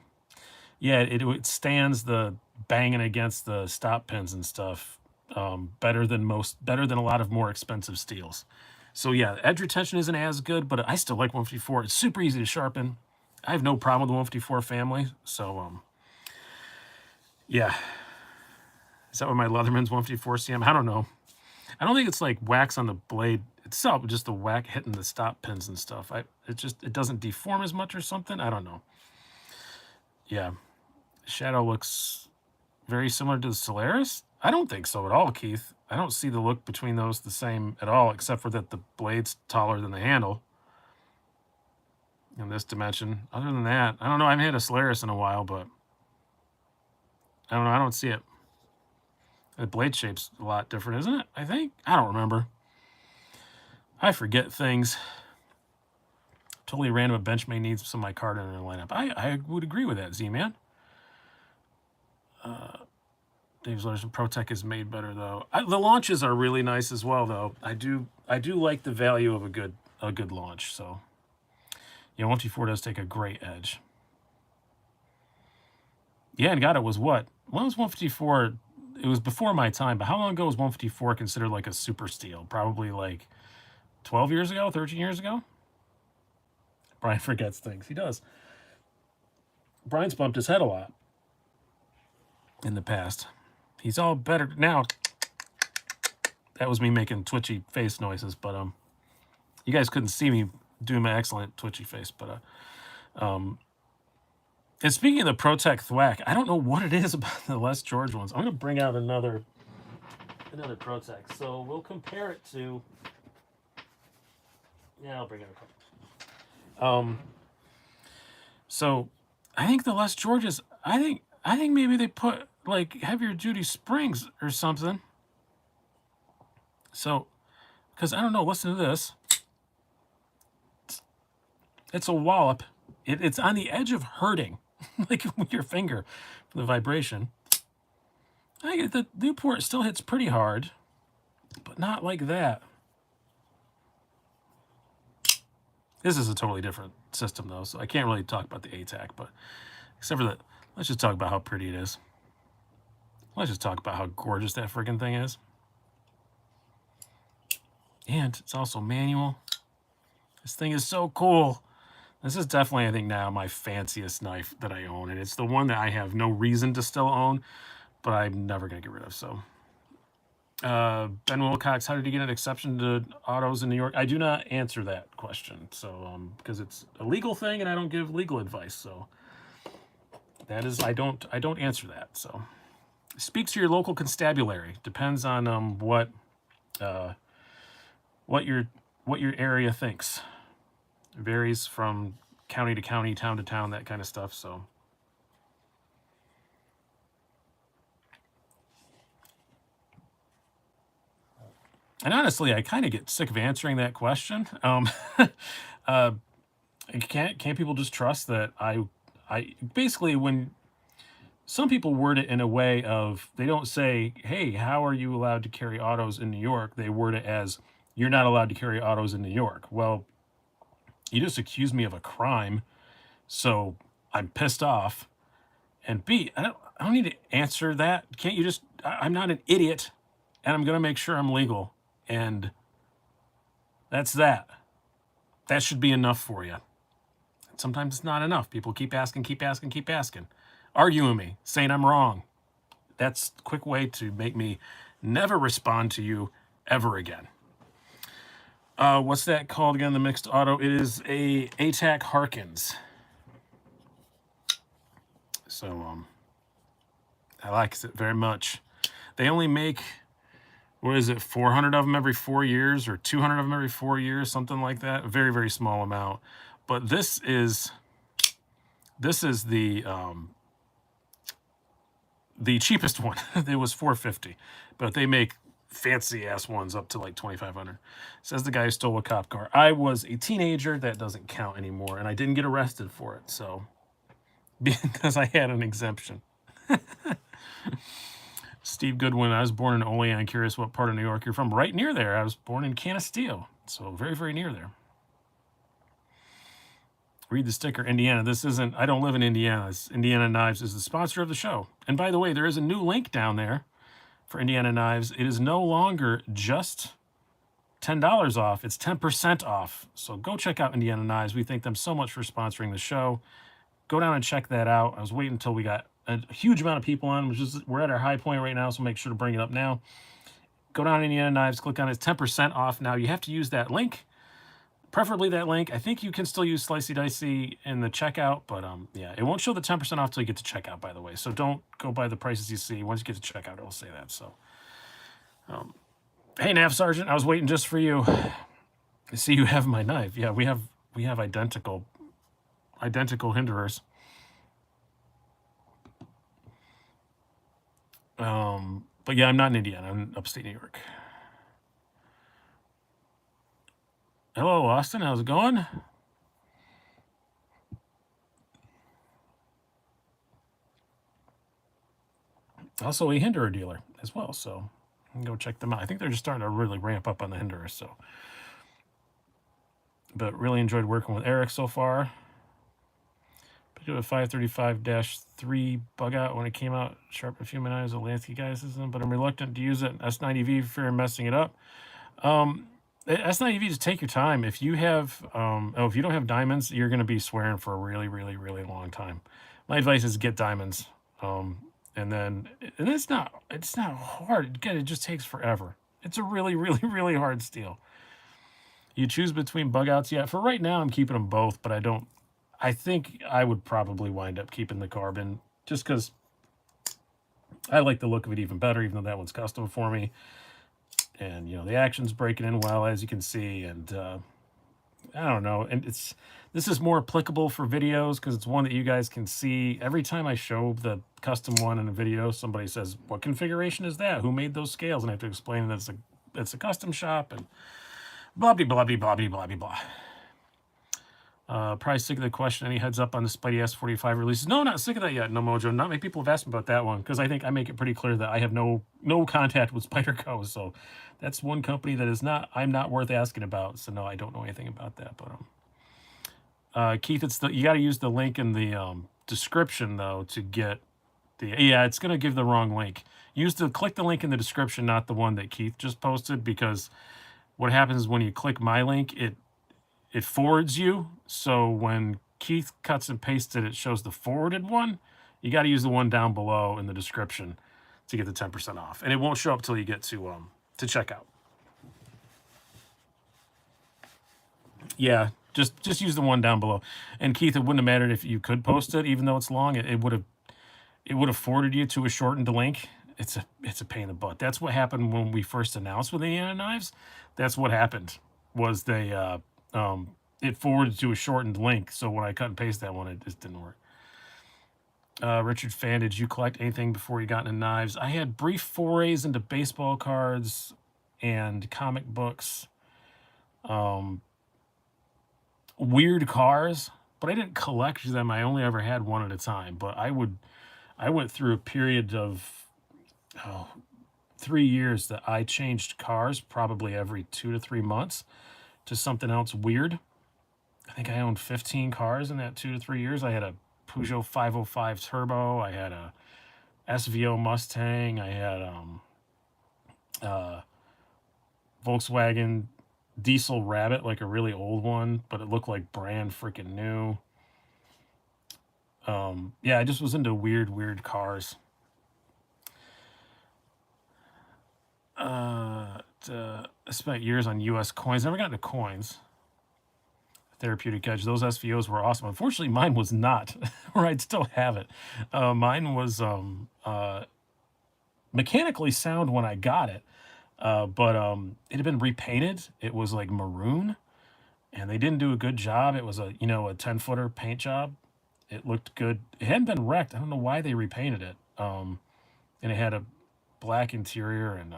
yeah, it stands the banging against the stop pins and stuff better than a lot of more expensive steels. So yeah, edge retention isn't as good, but I still like 154. It's super easy to sharpen. I have no problem with the 154 family. So yeah. Is that what my Leatherman's 154 CM? I don't know. I don't think it's like wax on the blade itself, just the whack hitting the stop pins and stuff. It doesn't deform as much or something. I don't know. Yeah. Shadow looks very similar to the Solaris. I don't think so at all, Keith. I don't see the look between those the same at all, except for that the blade's taller than the handle in this dimension. Other than that, I don't know. I haven't had a Solaris in a while, but I don't know. I don't see it. The blade shape's a lot different, isn't it? I think. I don't remember. I forget things. Totally random. A bench may need some of my card in their lineup. I would agree with that, Z-Man. Dave's Larson ProTech is made better though. The launches are really nice as well though. I do like the value of a good launch. So yeah, 154 does take a great edge. Yeah, and God, it was what? When was 154? It was before my time, but how long ago was 154 considered like a super steel? Probably like 12 years ago, 13 years ago? Brian forgets things. He does. Brian's bumped his head a lot in the past. He's all better now. That was me making twitchy face noises, but you guys couldn't see me doing my excellent twitchy face, but and speaking of the ProTech thwack, I don't know what it is about the Les George ones. I'm gonna bring out another ProTech, so we'll compare it to. Yeah, I'll bring it up. So I think the Les Georges. I think maybe they put like heavier duty springs or something. So, because I don't know. Listen to this. It's a wallop. It's on the edge of hurting, like with your finger, for the vibration. I think the Newport still hits pretty hard, but not like that. This is a totally different system, though, so I can't really talk about the ATAC, but except for that, let's just talk about how pretty it is. Let's just talk about how gorgeous that freaking thing is. And it's also manual. This thing is so cool. This is definitely, I think, now my fanciest knife that I own, and it's the one that I have no reason to still own, but I'm never going to get rid of, so. Ben Wilcox, how did you get an exception to autos in New York? I do not answer that question, so because it's a legal thing and I don't give legal advice, so that is I don't answer that. So speak to your local constabulary. Depends on what your area thinks. It varies from county to county, town to town, that kind of stuff. So. And honestly, I kind of get sick of answering that question. Can't people just trust that I basically, when some people word it in a way of, they don't say, hey, how are you allowed to carry autos in New York? They word it as, you're not allowed to carry autos in New York. Well, you just accused me of a crime, so I'm pissed off. And B, I don't need to answer that. Can't you just, I'm not an idiot, and I'm going to make sure I'm legal. And that's that. That should be enough for you. Sometimes it's not enough. People keep asking, arguing me, saying I'm wrong. That's a quick way to make me never respond to you ever again. What's that called again, the mixed auto? It is a ATAC Harkins. So I like it very much. They only make, what is it, 400 of them every 4 years or 200 of them every 4 years, something like that. A very, very small amount. But this is the cheapest one. It was $450, but they make fancy ass ones up to like $2,500. Says the guy who stole a cop car. I was a teenager. That doesn't count anymore, and I didn't get arrested for it. So because I had an exemption. Steve Goodwin, I was born in Olean. I'm curious what part of New York you're from. Right near there. I was born in Canisteo, so very, very near there. Read the sticker, Indiana. This isn't, I don't live in Indiana. Indiana Knives is the sponsor of the show. And by the way, there is a new link down there for Indiana Knives. It is no longer just $10 off. It's 10% off. So go check out Indiana Knives. We thank them so much for sponsoring the show. Go down and check that out. I was waiting until we got a huge amount of people on, we're at our high point right now, so make sure to bring it up now. Go down to Indiana Knives, click on it. It's 10% off now. You have to use that link, preferably that link. I think you can still use Slicey Dicey in the checkout, but yeah, it won't show the 10% off till you get to checkout, by the way. So don't go by the prices you see. Once you get to checkout, it'll say that. So, hey, Nav Sergeant, I was waiting just for you. I see you have my knife. Yeah, we have identical hinderers. But yeah, I'm not in Indiana. I'm in upstate New York. Hello, Austin. How's it going? Also a Hinderer dealer as well, so you can go check them out. I think they're just starting to really ramp up on the Hinderer, so. But really enjoyed working with Eric so far. Picked up a 535-3 bug out when it came out. Sharp a few minutes, a Lansky guy system, but I'm reluctant to use it. S90V for fear of messing it up. S90V, just take your time. If you have, if you don't have diamonds, you're going to be swearing for a really, really, really long time. My advice is get diamonds. And it's not hard. Again, it just takes forever. It's a really, really, really hard steal. You choose between bug outs. Yeah, for right now, I'm keeping them both, but I think I would probably wind up keeping the carbon just because I like the look of it even better, even though that one's custom for me. And, the action's breaking in well, as you can see. And I don't know. And this is more applicable for videos because it's one that you guys can see. Every time I show the custom one in a video, somebody says, what configuration is that? Who made those scales? And I have to explain that it's a custom shop and blah, blah, blah, blah, blah, blah, blah. Probably sick of the question. Any heads up on the Spidey S45 releases? No, not sick of that yet. No Mojo. Not many people have asked me about that one because I think I make it pretty clear that I have no contact with Spyderco. So that's one company that I'm not worth asking about. So no, I don't know anything about that. But Keith, you got to use the link in the description though to get it's going to give the wrong link. Click the link in the description, not the one that Keith just posted, because what happens is when you click my link, it forwards you. So when Keith cuts and pastes it, it shows the forwarded one. You got to use the one down below in the description to get the 10% off. And it won't show up till you get to checkout. Yeah, just use the one down below. And Keith, it wouldn't have mattered if you could post it, even though it's long. It would have forwarded you to a shortened link. It's a pain in the butt. That's what happened when we first announced with Indiana Knives. That's what happened was it forwarded to a shortened link. So when I cut and paste that one, it just didn't work. Richard Fan, did you collect anything before you got into knives? I had brief forays into baseball cards and comic books, weird cars, but I didn't collect them. I only ever had one at a time. But I went through a period of 3 years that I changed cars probably every 2 to 3 months to something else weird. I think I owned 15 cars in that 2 to 3 years. I had a Peugeot 505 Turbo. I had a SVO Mustang. I had Volkswagen Diesel Rabbit, like a really old one, but it looked like brand freaking new. Yeah, I just was into weird cars. I spent years on U.S. coins. Never got into coins. Therapeutic Edge. Those SVOs were awesome. Unfortunately, mine was not, or I'd still have it. Mine was mechanically sound when I got it, but it had been repainted. It was like maroon, and they didn't do a good job. It was a 10-footer paint job. It looked good. It hadn't been wrecked. I don't know why they repainted it. And it had a black interior and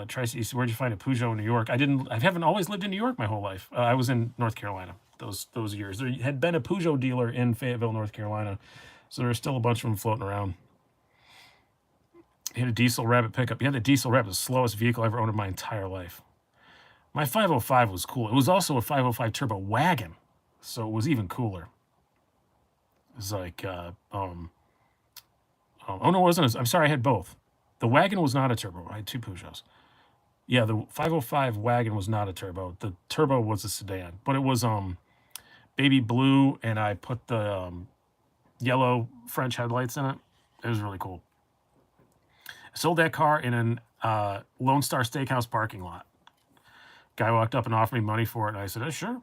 Tri-Cities. Where'd you find a Peugeot in New York? I haven't always lived in New York my whole life. I was in North Carolina those years. There had been a Peugeot dealer in Fayetteville, North Carolina, so there's still a bunch of them floating around. He had a Diesel Rabbit pickup. Yeah, the Diesel Rabbit was the slowest vehicle I ever owned in my entire life. My 505 was cool. It was also a 505 Turbo wagon, so it was even cooler. It was like, oh no, it wasn't. I'm sorry, I had both. The wagon was not a turbo. I had two Peugeots. Yeah, the 505 wagon was not a turbo. The turbo was a sedan, but it was baby blue, and I put the yellow French headlights in it. It was really cool. I sold that car in an Lone Star Steakhouse parking lot. Guy walked up and offered me money for it, and I said, sure.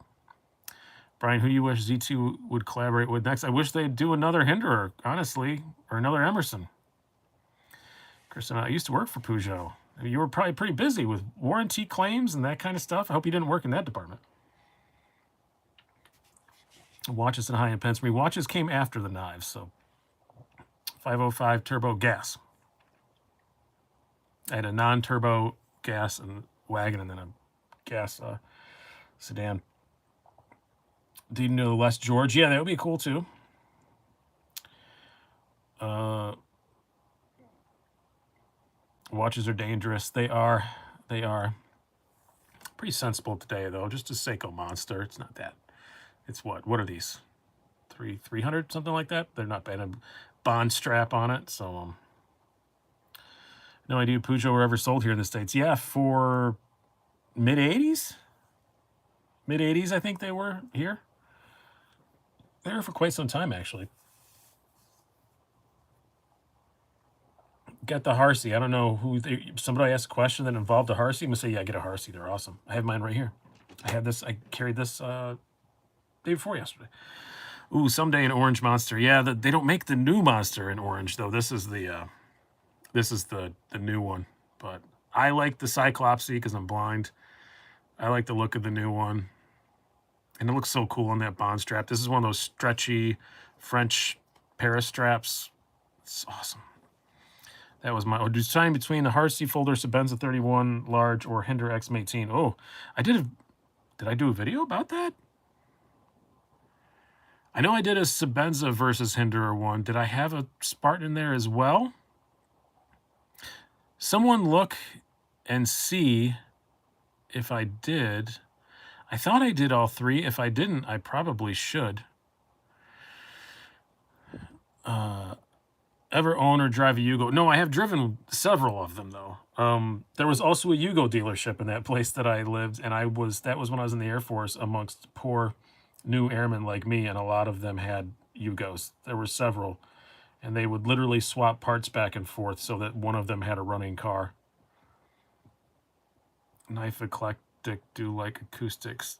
Brian, who do you wish Z2 would collaborate with next? I wish they'd do another Hinderer, honestly, or another Emerson. Kristen, I used to work for Peugeot. You were probably pretty busy with warranty claims and that kind of stuff. I hope you didn't work in that department. Watches and high-end pens. Watches came after the knives, so 505 turbo gas. I had a non-turbo gas and wagon and then a gas sedan. Do you know Les George? Yeah, that would be cool too. Watches are dangerous. They are. They are. Pretty sensible today though. Just a Seiko Monster. It's not that. It's what? What are these? 300 something like that. They're not bad. A bond strap on it. So no idea Peugeot were ever sold here in the States. Yeah, for mid 80s. Mid 80s, I think they were here. They were for quite some time actually. Got the Harsey. I don't know who. Somebody asked a question that involved a Harsey. I'm gonna say, yeah, get a Harsey. They're awesome. I have mine right here. I had this. I carried this day before yesterday. Ooh, someday an orange Monster. Yeah, they don't make the new Monster in orange though. This is the new one. But I like the Cyclopsy because I'm blind. I like the look of the new one, and it looks so cool on that bond strap. This is one of those stretchy French Paris straps. It's awesome. That was my design between the Harsey Folder Sebenza 31 large or Hinder X18. Oh, did I do a video about that? I know I did a Sebenza versus Hinder one. Did I have a Spartan in there as well? Someone look and see if I did. I thought I did all three. If I didn't, I probably should. Ever own or drive a Yugo? No, I have driven several of them though. There was also a Yugo dealership in that place that I lived, and that was when I was in the Air Force amongst poor new airmen like me, and a lot of them had Yugos. There were several, and they would literally swap parts back and forth so that one of them had a running car. Knife eclectic, do like acoustics.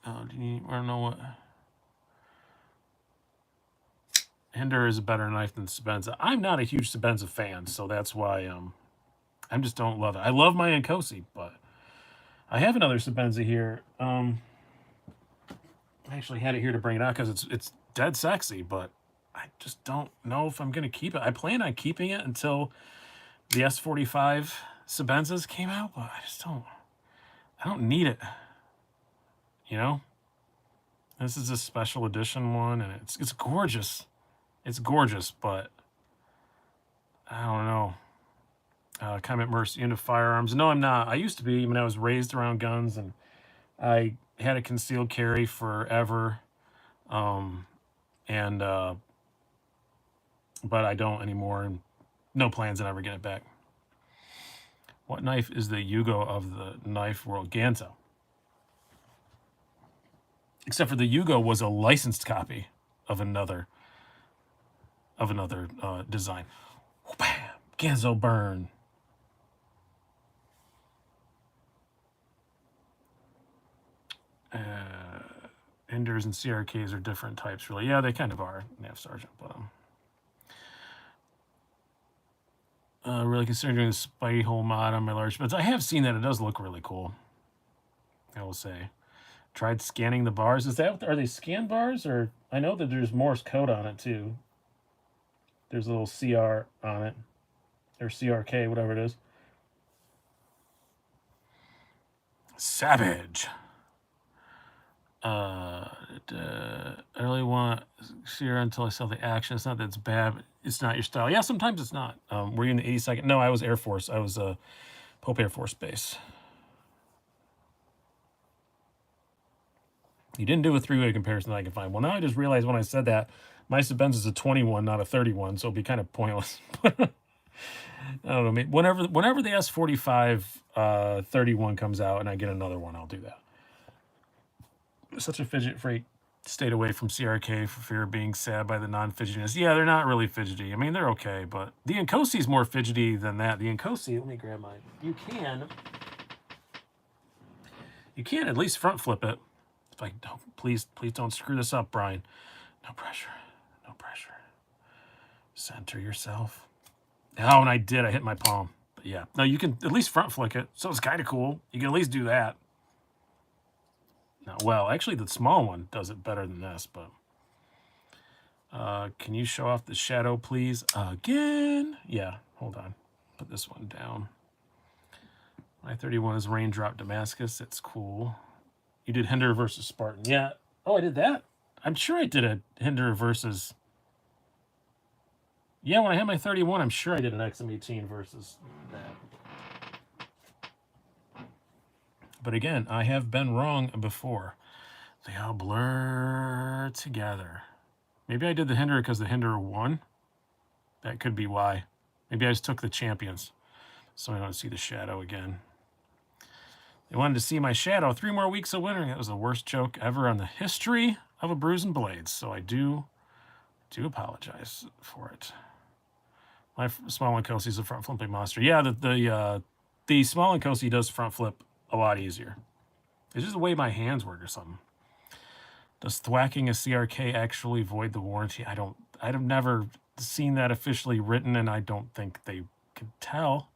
I don't know what. Hinder is a better knife than Sebenza. I'm not a huge Sebenza fan, so that's why I just don't love it. I love my Nkosi, but I have another Sebenza here. I actually had it here to bring it out because it's dead sexy, but I just don't know if I'm gonna keep it. I plan on keeping it until the S45 Sebenzas came out, but I don't need it. You know? This is a special edition one, and it's gorgeous. It's gorgeous, but I don't know. Comment Mercy into firearms. No, I'm not. I used to be when I was raised around guns, and I had a concealed carry forever. But I don't anymore, and no plans to ever get it back. What knife is the Yugo of the knife world? Ganzo. Except for the Yugo was a licensed copy of another design. Bam! Ganzo burn. Hinders and CRKs are different types, really. Yeah, they kind of are, Nav Sergeant. But really considering doing the Spidey hole mod on my large beds. I have seen that. It does look really cool, I will say. Tried scanning the bars. Are they scan bars, or I know that there's Morse code on it too. There's a little CR on it, or CRK, whatever it is. Savage. I really want Sierra until I saw the action. It's not that it's bad, but it's not your style. Yeah, sometimes it's not. Were you in the 82nd? No, I was Air Force. I was Pope Air Force Base. You didn't do a three-way comparison that I can find. Well, now I just realized when I said that, my Sebenza is a 21, not a 31, so it'd be kind of pointless. I don't know. Maybe whenever the S45 31 comes out and I get another one, I'll do that. Such a fidget freak. Stayed away from CRK for fear of being sad by the non-fidgetiness. Yeah, they're not really fidgety. I mean, they're okay, but the Nkosi is more fidgety than that. The Nkosi, let me grab mine. You can at least front flip it. It's like, no, please don't screw this up, Brian. No pressure. No pressure. Center yourself. Oh, and I hit my palm. But yeah, no, you can at least front flick it. So it's kind of cool. You can at least do that. Now, well, actually, the small one does it better than this, but can you show off the shadow, please? Again? Yeah, hold on. put this one down. My 31 is Raindrop Damascus. It's cool. You did Hinder versus Spartan. Yeah. Oh, I did that? I'm sure I did a Hinder versus... Yeah, when I had my 31, I'm sure I did an XM18 versus that. But again, I have been wrong before. They all blur together. Maybe I did the Hinder because the Hinder won. That could be why. Maybe I just took the champions, so I don't see the shadow again. They wanted to see my shadow. 3 more weeks of winter. That was the worst joke ever on the history of a Brews and Blades. So I do apologize for it. My small and Kelsey's a front flipping monster. Yeah, the small and Kelsey does front flip a lot easier. It's just the way my hands work or something. Does thwacking a CRK actually void the warranty? I've never seen that officially written, and I don't think they could tell.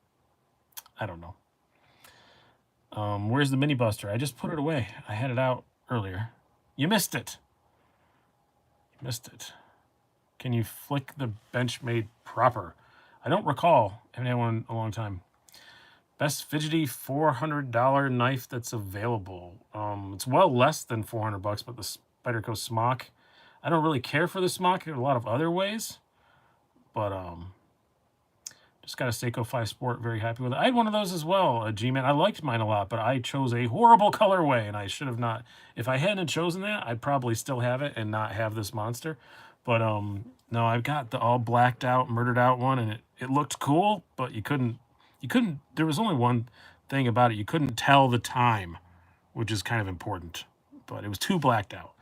I don't know. Where's the mini buster? I just put it away. I had it out earlier. You missed it. You missed it. Can you flick the Benchmade proper? I don't recall. I haven't had one in a long time. Best fidgety $400 knife that's available. It's well less than $400, but the Spyderco Smock. I don't really care for the Smock in a lot of other ways, but just got a Seiko 5 Sport. Very happy with it. I had one of those as well, a G-Man. I liked mine a lot, but I chose a horrible colorway, and I should have not. If I hadn't chosen that, I'd probably still have it and not have this monster. But no, I've got the all blacked out, murdered out one, and it looked cool, but you couldn't. There was only one thing about it. You couldn't tell the time, which is kind of important, but it was too blacked out.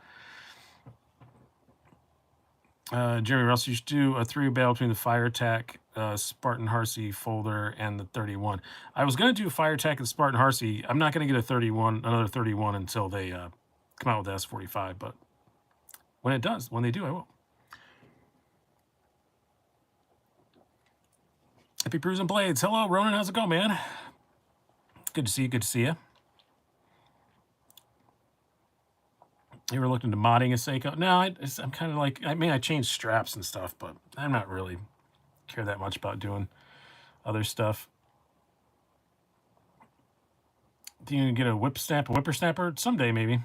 Jeremy Russell, you should do a 3 battle between the Fire Attack, Spartan Harsey folder, and the 31. I was going to do Fire Attack and Spartan Harsey. I'm not going to get another 31 until they come out with the S45, but when they do, I will. Happy Brews and Blades. Hello, Ronan. How's it going, man? Good to see you. Good to see you. You ever looked into modding a Seiko? No, I'm kind of like, I changed straps and stuff, but I'm not really care that much about doing other stuff. Do you get a whippersnapper? Someday, maybe.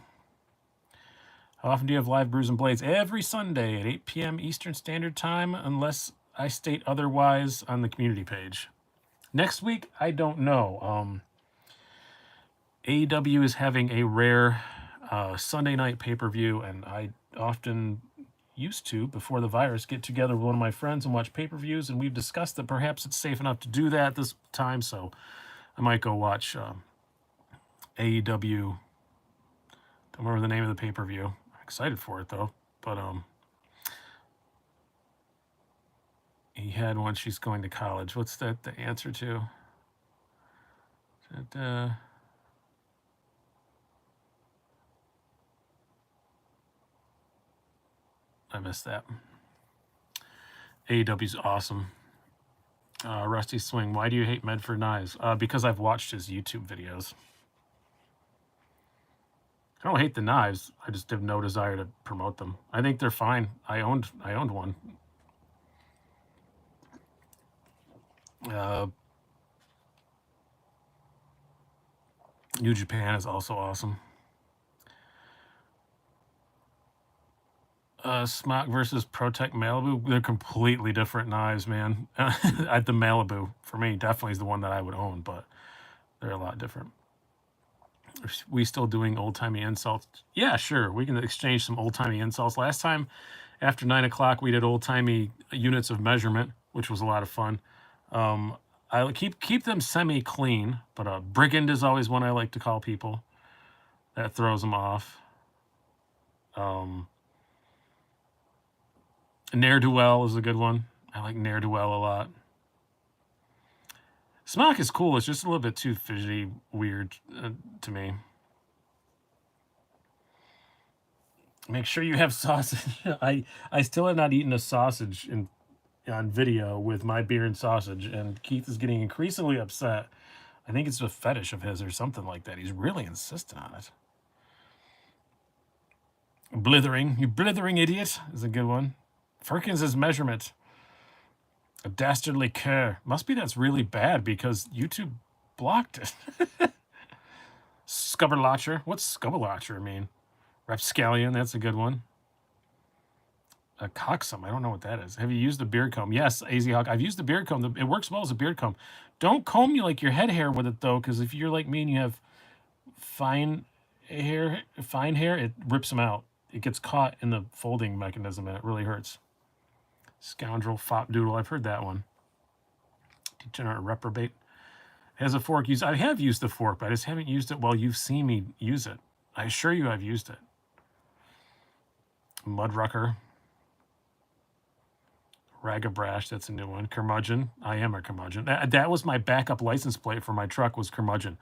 How often do you have live Brews and Blades? Every Sunday at 8 p.m. Eastern Standard Time, unless I state otherwise on the community page. Next week, I don't know. AEW is having a rare Sunday night pay-per-view, and I often used to, before the virus, get together with one of my friends and watch pay-per-views, and we've discussed that perhaps it's safe enough to do that this time, so I might go watch AEW. Don't remember the name of the pay-per-view. I'm excited for it, though. But he had one, she's going to college. What's that the answer to? Is that, I missed that. AEW's awesome. Rusty Swing, why do you hate Medford Knives? Because I've watched his YouTube videos. I don't hate the knives. I just have no desire to promote them. I think they're fine. I owned one. New Japan is also awesome. Smock versus Protect Malibu. They're completely different knives, man. The Malibu, for me, definitely is the one that I would own, but they're a lot different. Are we still doing old-timey insults? Yeah, sure. We can exchange some old-timey insults. Last time, after 9 o'clock, we did old-timey units of measurement, which was a lot of fun. I keep them semi-clean, but brigand is always one I like to call people. That throws them off. Ne'er-do-well is a good one. I like Ne'er-do-well a lot. Smock is cool. It's just a little bit too fidgety, weird to me. Make sure you have sausage. I still have not eaten a sausage on video with my beer and sausage, and Keith is getting increasingly upset. I think it's a fetish of his or something like that. He's really insistent on it. Blithering. You blithering idiot is a good one. Firkins' measurement. A dastardly cur. Must be that's really bad because YouTube blocked it. Scubberlatcher. What's Scubberlatcher mean? Rapscallion, that's a good one. A coxsome. I don't know what that is. Have you used a beard comb? Yes, AZ Hawk. I've used the beard comb. It works well as a beard comb. Don't comb you like your head hair with it though, because if you're like me and you have fine hair, it rips them out. It gets caught in the folding mechanism and it really hurts. Scoundrel, fop doodle. I've heard that one. Degenerate reprobate. Has a fork used? I have used the fork, but I just haven't used it while you've seen me use it. I assure you I've used it. Mudrucker. Ragabrash, that's a new one. Curmudgeon. I am a curmudgeon. That was my backup license plate for my truck was curmudgeon.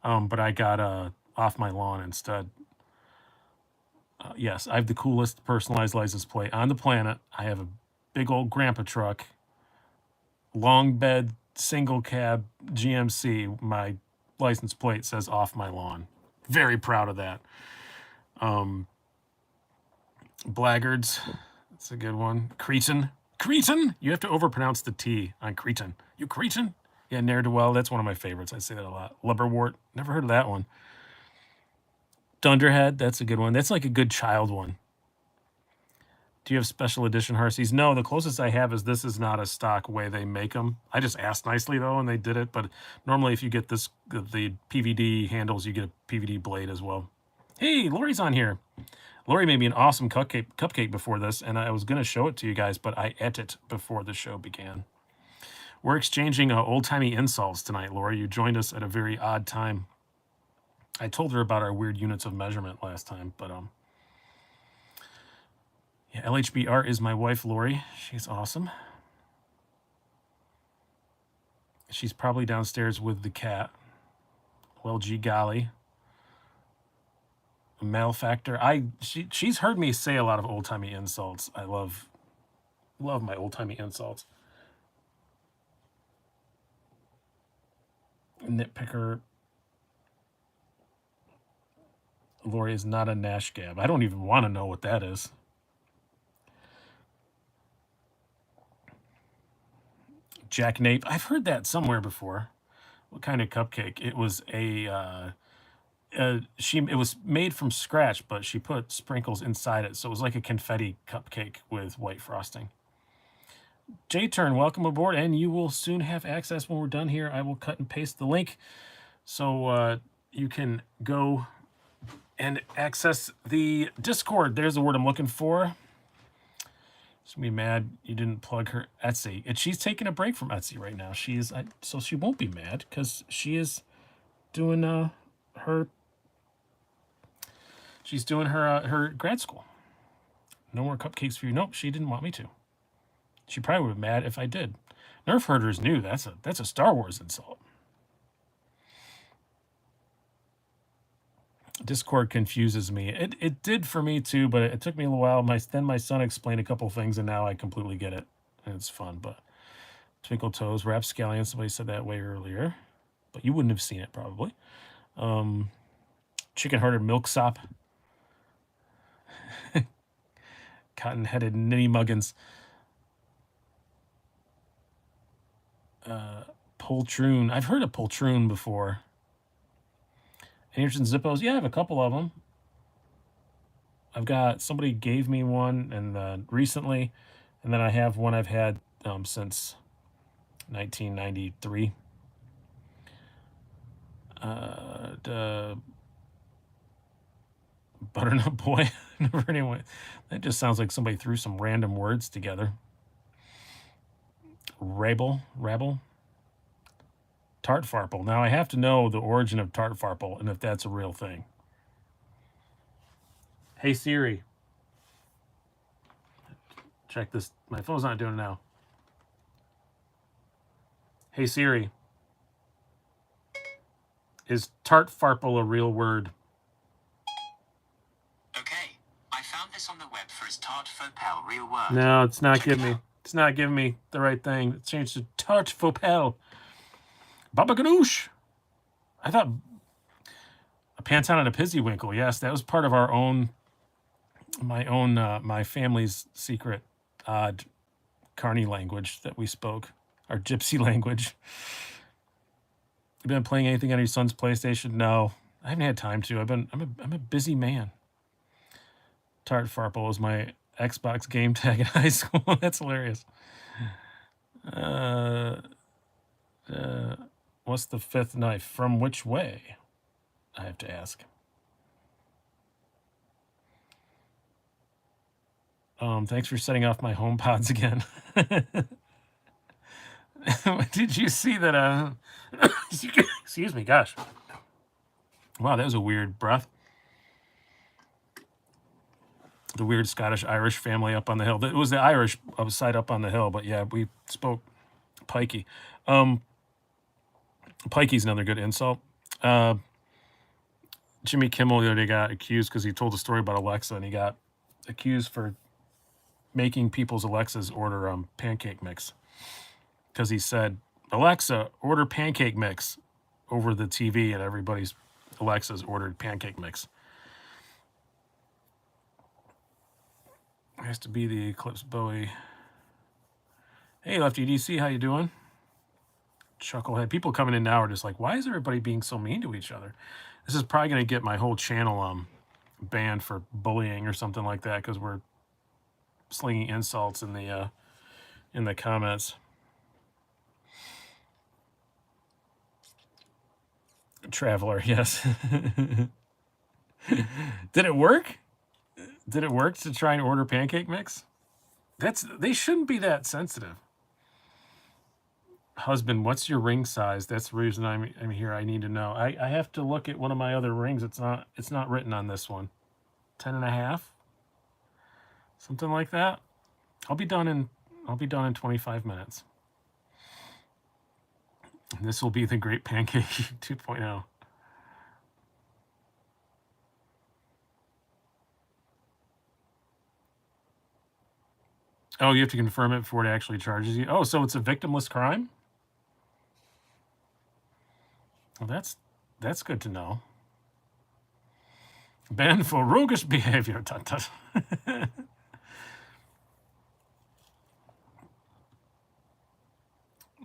But I got off my lawn instead. Yes, I have the coolest personalized license plate on the planet. I have a big old grandpa truck. Long bed, single cab GMC. My license plate says off my lawn. Very proud of that. Blackguards. That's a good one. Cretin. Cretin? You have to overpronounce the T on Cretin. You Cretin? Yeah, ne'er-do-well. That's one of my favorites. I say that a lot. Lubberwort. Never heard of that one. Dunderhead. That's a good one. That's like a good child one. Do you have special edition Harseys? No, the closest I have is this is not a stock way they make them. I just asked nicely, though, and they did it. But normally if you get this, the PVD handles, you get a PVD blade as well. Hey, Lori's on here. Lori made me an awesome cupcake before this, and I was going to show it to you guys, but I ate it before the show began. We're exchanging old-timey insults tonight, Lori. You joined us at a very odd time. I told her about our weird units of measurement last time, but yeah, LHBR is my wife, Lori. She's awesome. She's probably downstairs with the cat. Well, gee golly. Malefactor. She's heard me say a lot of old-timey insults. I love my old-timey insults. Nitpicker. Lori is not a Nash Gab. I don't even want to know what that is. Jacknape. I've heard that somewhere before. What kind of cupcake? It was it was made from scratch, but she put sprinkles inside it, so it was like a confetti cupcake with white frosting. J-Turn, welcome aboard, and you will soon have access when we're done here. I will cut and paste the link so you can go and access the Discord. There's the word I'm looking for. She's gonna be mad you didn't plug her Etsy, and she's taking a break from Etsy right now. So she won't be mad because she is doing her grad school. No more cupcakes for you. Nope, she didn't want me to. She probably would be mad if I did. Nerf herders knew that's a Star Wars insult. Discord confuses me. It did for me too, but it took me a little while. Then my son explained a couple things, and now I completely get it, and it's fun. But Twinkle Toes, Rapscallion, somebody said that way earlier, but you wouldn't have seen it probably. Chicken-hearted milksop. Cotton-headed ninny muggins. Poltroon. I've heard of poltroon before. Anderson Zippos. Yeah, I have a couple of them. I've got, somebody gave me one and recently, and then I have one I've had since 1993. The Butternut Boy. Never anyway. That just sounds like somebody threw some random words together. Rabble. Tartfarple. Now I have to know the origin of Tartfarple and if that's a real thing. Hey Siri. Check this. My phone's not doing it now. Hey Siri. Is Tartfarple a real word? Okay, I found this on the web for its Tartfarple real word. No, it's not giving me. It's not giving me the right thing. It's changed to Tartfarple. Baba Ganoush. I thought a Panton and a Pizzywinkle. Yes, that was part of my family's secret odd Carney language that we spoke, our gypsy language. You been playing anything on your son's PlayStation? No, I haven't had time to. I'm a busy man. Tart Farple was my Xbox game tag in high school. That's hilarious. Uh, what's the fifth knife? From which way? I have to ask. Thanks for setting off my home pods again. Did you see that? Excuse me, gosh. Wow, that was a weird breath. The weird Scottish-Irish family up on the hill. It was the Irish side up on the hill, but yeah, we spoke pikey. Pikey's another good insult. Jimmy Kimmel the other day got accused because he told a story about Alexa, and he got accused for making people's Alexas order pancake mix. Because he said, Alexa, order pancake mix over the TV, and everybody's Alexas ordered pancake mix. It has to be the Eclipse Bowie. Hey, Lefty DC, how you doing? Chucklehead. People coming in now are just like, why is everybody being so mean to each other? This is probably going to get my whole channel banned for bullying or something like that because we're slinging insults in the comments. Traveler, yes. Did it work? Did it work to try and order pancake mix? They shouldn't be that sensitive. Husband, what's your ring size? That's the reason I'm here. I need to know. I have to look at one of my other rings. It's not written on this one. 10.5? Something like that. I'll be done in 25 minutes. And this will be the Great Pancake 2.0. Oh, you have to confirm it before it actually charges you. Oh, so it's a victimless crime? Well, that's good to know. Banned for roguish behavior. Tut, tut.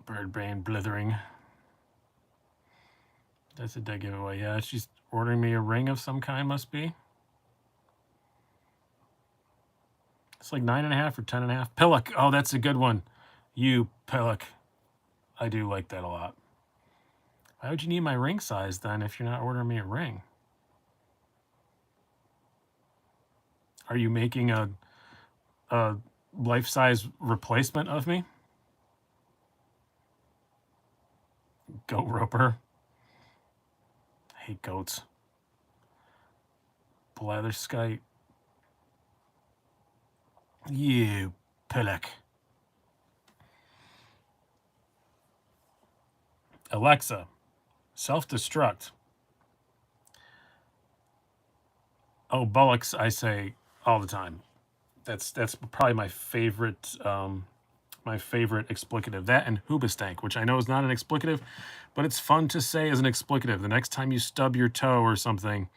Bird brain blithering. That's a dead giveaway. Yeah, she's ordering me a ring of some kind, must be. It's like 9.5 or 10.5. Pillock. Oh, that's a good one. You, Pillock. I do like that a lot. Why would you need my ring size then if you're not ordering me a ring? Are you making a life-size replacement of me? Goat roper. I hate goats. Blatherskite. You, Pillock. Alexa, self-destruct. Oh, bullocks, I say all the time. That's probably my favorite explicative. That and hoobastank, which I know is not an explicative, but it's fun to say as an explicative. The next time you stub your toe or something,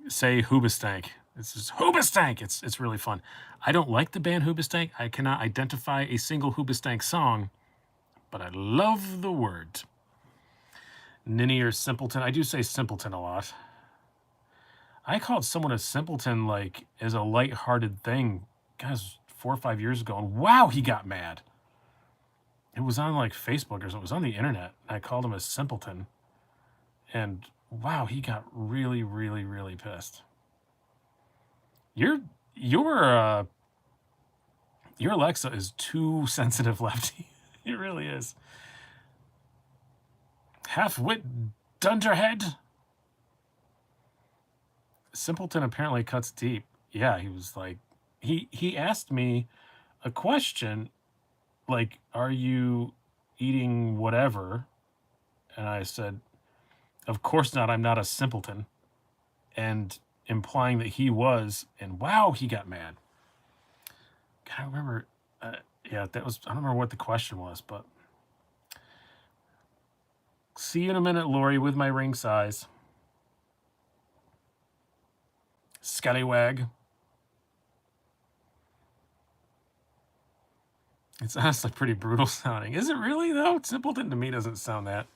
say hoobastank. This is hoobastank. It's really fun. I don't like the band Hoobastank. I cannot identify a single Hoobastank song, but I love the word. Ninny or simpleton. I do say simpleton a lot. I called someone a simpleton like as a light-hearted thing, guys, 4 or 5 years ago, and wow, he got mad. It was on like Facebook or something. It was on the internet. I called him a simpleton, and wow, he got really, really, really pissed. Your Alexa is too sensitive, Lefty. It really is. Half-wit dunderhead. Simpleton apparently cuts deep. Yeah, he was like, he asked me a question like, are you eating whatever? And I said, of course not. I'm not a simpleton. And implying that he was, and wow, he got mad. I don't remember. Yeah, that was, I don't remember what the question was, but. See you in a minute, Lori, with my ring size. Scallywag. It's honestly pretty brutal sounding. Is it really, though? Simpleton to me doesn't sound that.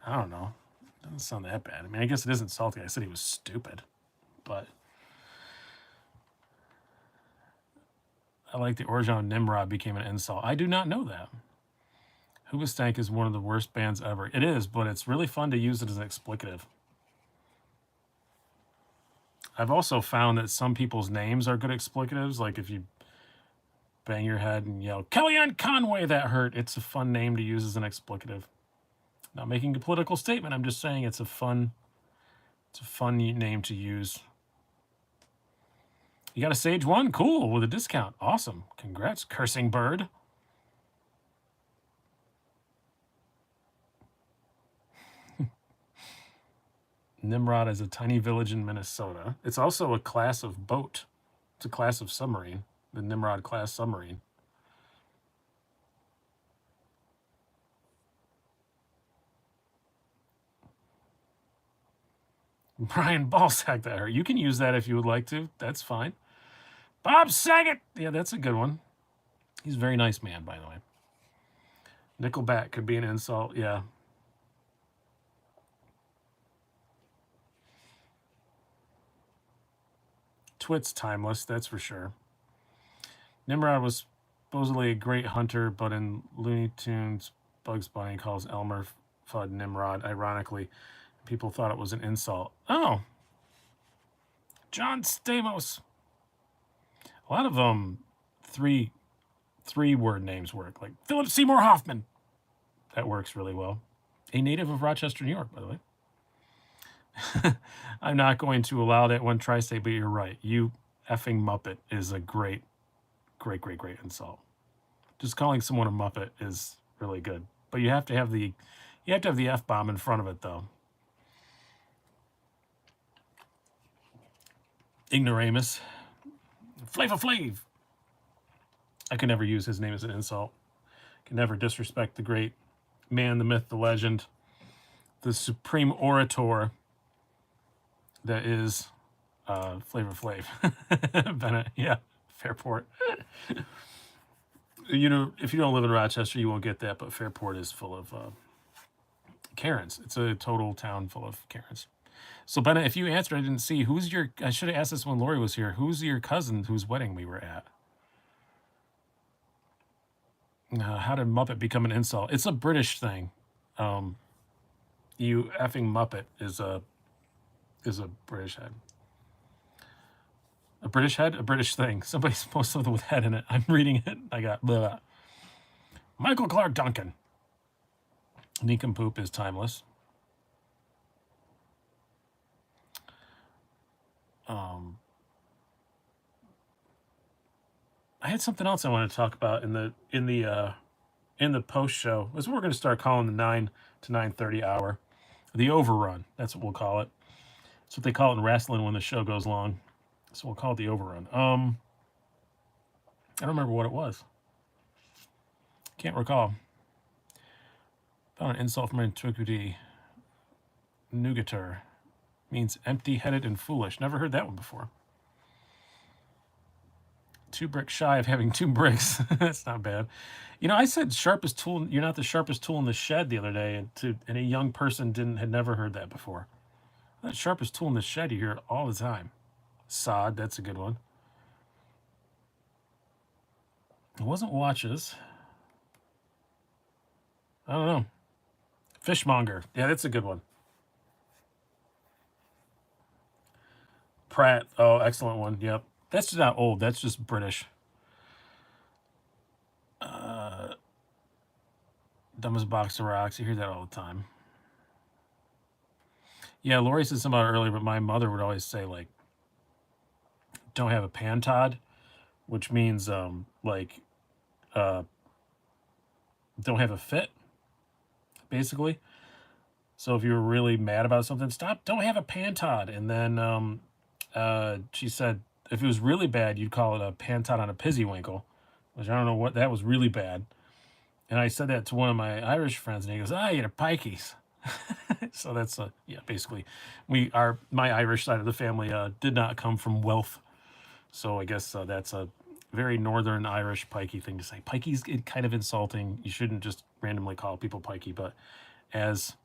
I don't know. It doesn't sound that bad. I mean, I guess it isn't salty. I said he was stupid. But I like the origin Nimrod became an insult. I do not know that. Hoobastank is one of the worst bands ever. It is, but it's really fun to use it as an explicative. I've also found that some people's names are good explicatives. Like if you bang your head and yell, Kellyanne Conway, that hurt. It's a fun name to use as an explicative. Not making a political statement. I'm just saying it's a fun name to use. You got a Sage 1? Cool, with a discount. Awesome. Congrats, Cursing Bird. Nimrod is a tiny village in Minnesota. It's also a class of boat. It's a class of submarine. The Nimrod class submarine. Brian Ballsack, that hurt. You can use that if you would like to. That's fine. Bob Saget. Yeah, that's a good one. He's a very nice man, by the way. Nickelback could be an insult. Yeah. Twit's timeless, that's for sure. Nimrod was supposedly a great hunter, but in Looney Tunes, Bugs Bunny calls Elmer Fudd Nimrod. Ironically, people thought it was an insult. Oh. John Stamos. A lot of three-word names work, like Philip Seymour Hoffman. That works really well. A native of Rochester, New York, by the way. I'm not going to allow that one tri-state, but you're right. You effing Muppet is a great insult. Just calling someone a Muppet is really good. But you have to have the F-bomb in front of it, though. Ignoramus. Flavor Flav. I can never use his name as an insult. Can never disrespect the great man, the myth, the legend, the supreme orator that is Flavor Flav. Bennett, yeah, Fairport. You know, if you don't live in Rochester, you won't get that, but Fairport is full of Karens. It's a total town full of Karens. So, Bennett, if you answered, I didn't see. I should have asked this when Lori was here. Who's your cousin whose wedding we were at? How did Muppet become an insult? It's a British thing. You effing Muppet is a British head. A British head? A British thing. Somebody's supposed to with head in it. I'm reading it. I got blah. Michael Clark Duncan. Nincompoop is timeless. I had something else I wanted to talk about in the post show. That's what we're going to start calling the 9 to 9:30 hour, the overrun. That's what we'll call it. That's what they call it in wrestling when the show goes long. So we'll call it the overrun. I don't remember what it was. Can't recall. Found an insult from antiquity. Nougateur means empty-headed and foolish. Never heard that one before. 2 bricks shy of having 2 bricks. That's not bad. You know, I said sharpest tool. You're not the sharpest tool in the shed the other day, and a young person had never heard that before. That sharpest tool in the shed you hear all the time. Sod, that's a good one. It wasn't watches. I don't know. Fishmonger. Yeah, that's a good one. Pratt. Oh, excellent one. Yep. That's just not old. That's just British. Dumbest box of rocks. You hear that all the time. Yeah, Lori said something about it earlier, but my mother would always say, like, don't have a pantod, which means, don't have a fit, basically. So if you were really mad about something, don't have a pantod. And then she said, if it was really bad, you'd call it a pantod on a Pizzywinkle, which I don't know what, that was really bad. And I said that to one of my Irish friends, and he goes, you're pikeys. So that's, basically, my Irish side of the family did not come from wealth. So I guess that's a very Northern Irish pikey thing to say. Pikey's kind of insulting. You shouldn't just randomly call people pikey, but as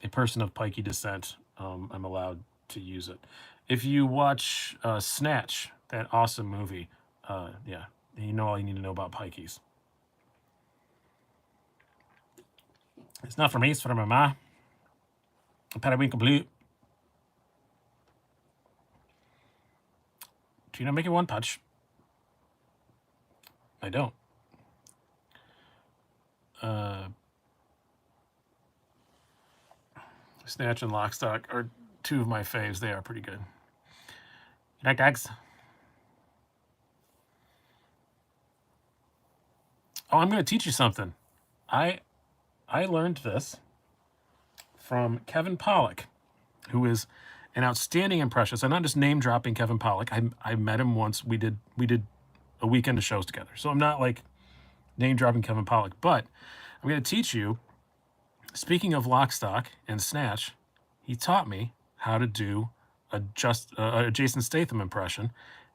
a person of pikey descent, I'm allowed to use it. If you watch Snatch, that awesome movie, yeah, you know all you need to know about pikeys. It's not for me, it's for my ma. Periwinkle blue. Do you know make it one punch? I don't. Snatch and Lockstock are two of my faves. They are pretty good. Good night, guys. Oh, I'm going to teach you something. I learned this from Kevin Pollak, who is an outstanding impressionist. I'm not just name dropping Kevin Pollak. I met him once. We did a weekend of shows together. So I'm not like name dropping Kevin Pollak, but I'm going to teach you. Speaking of Lockstock and Snatch, he taught me how to do a Jason Statham impression,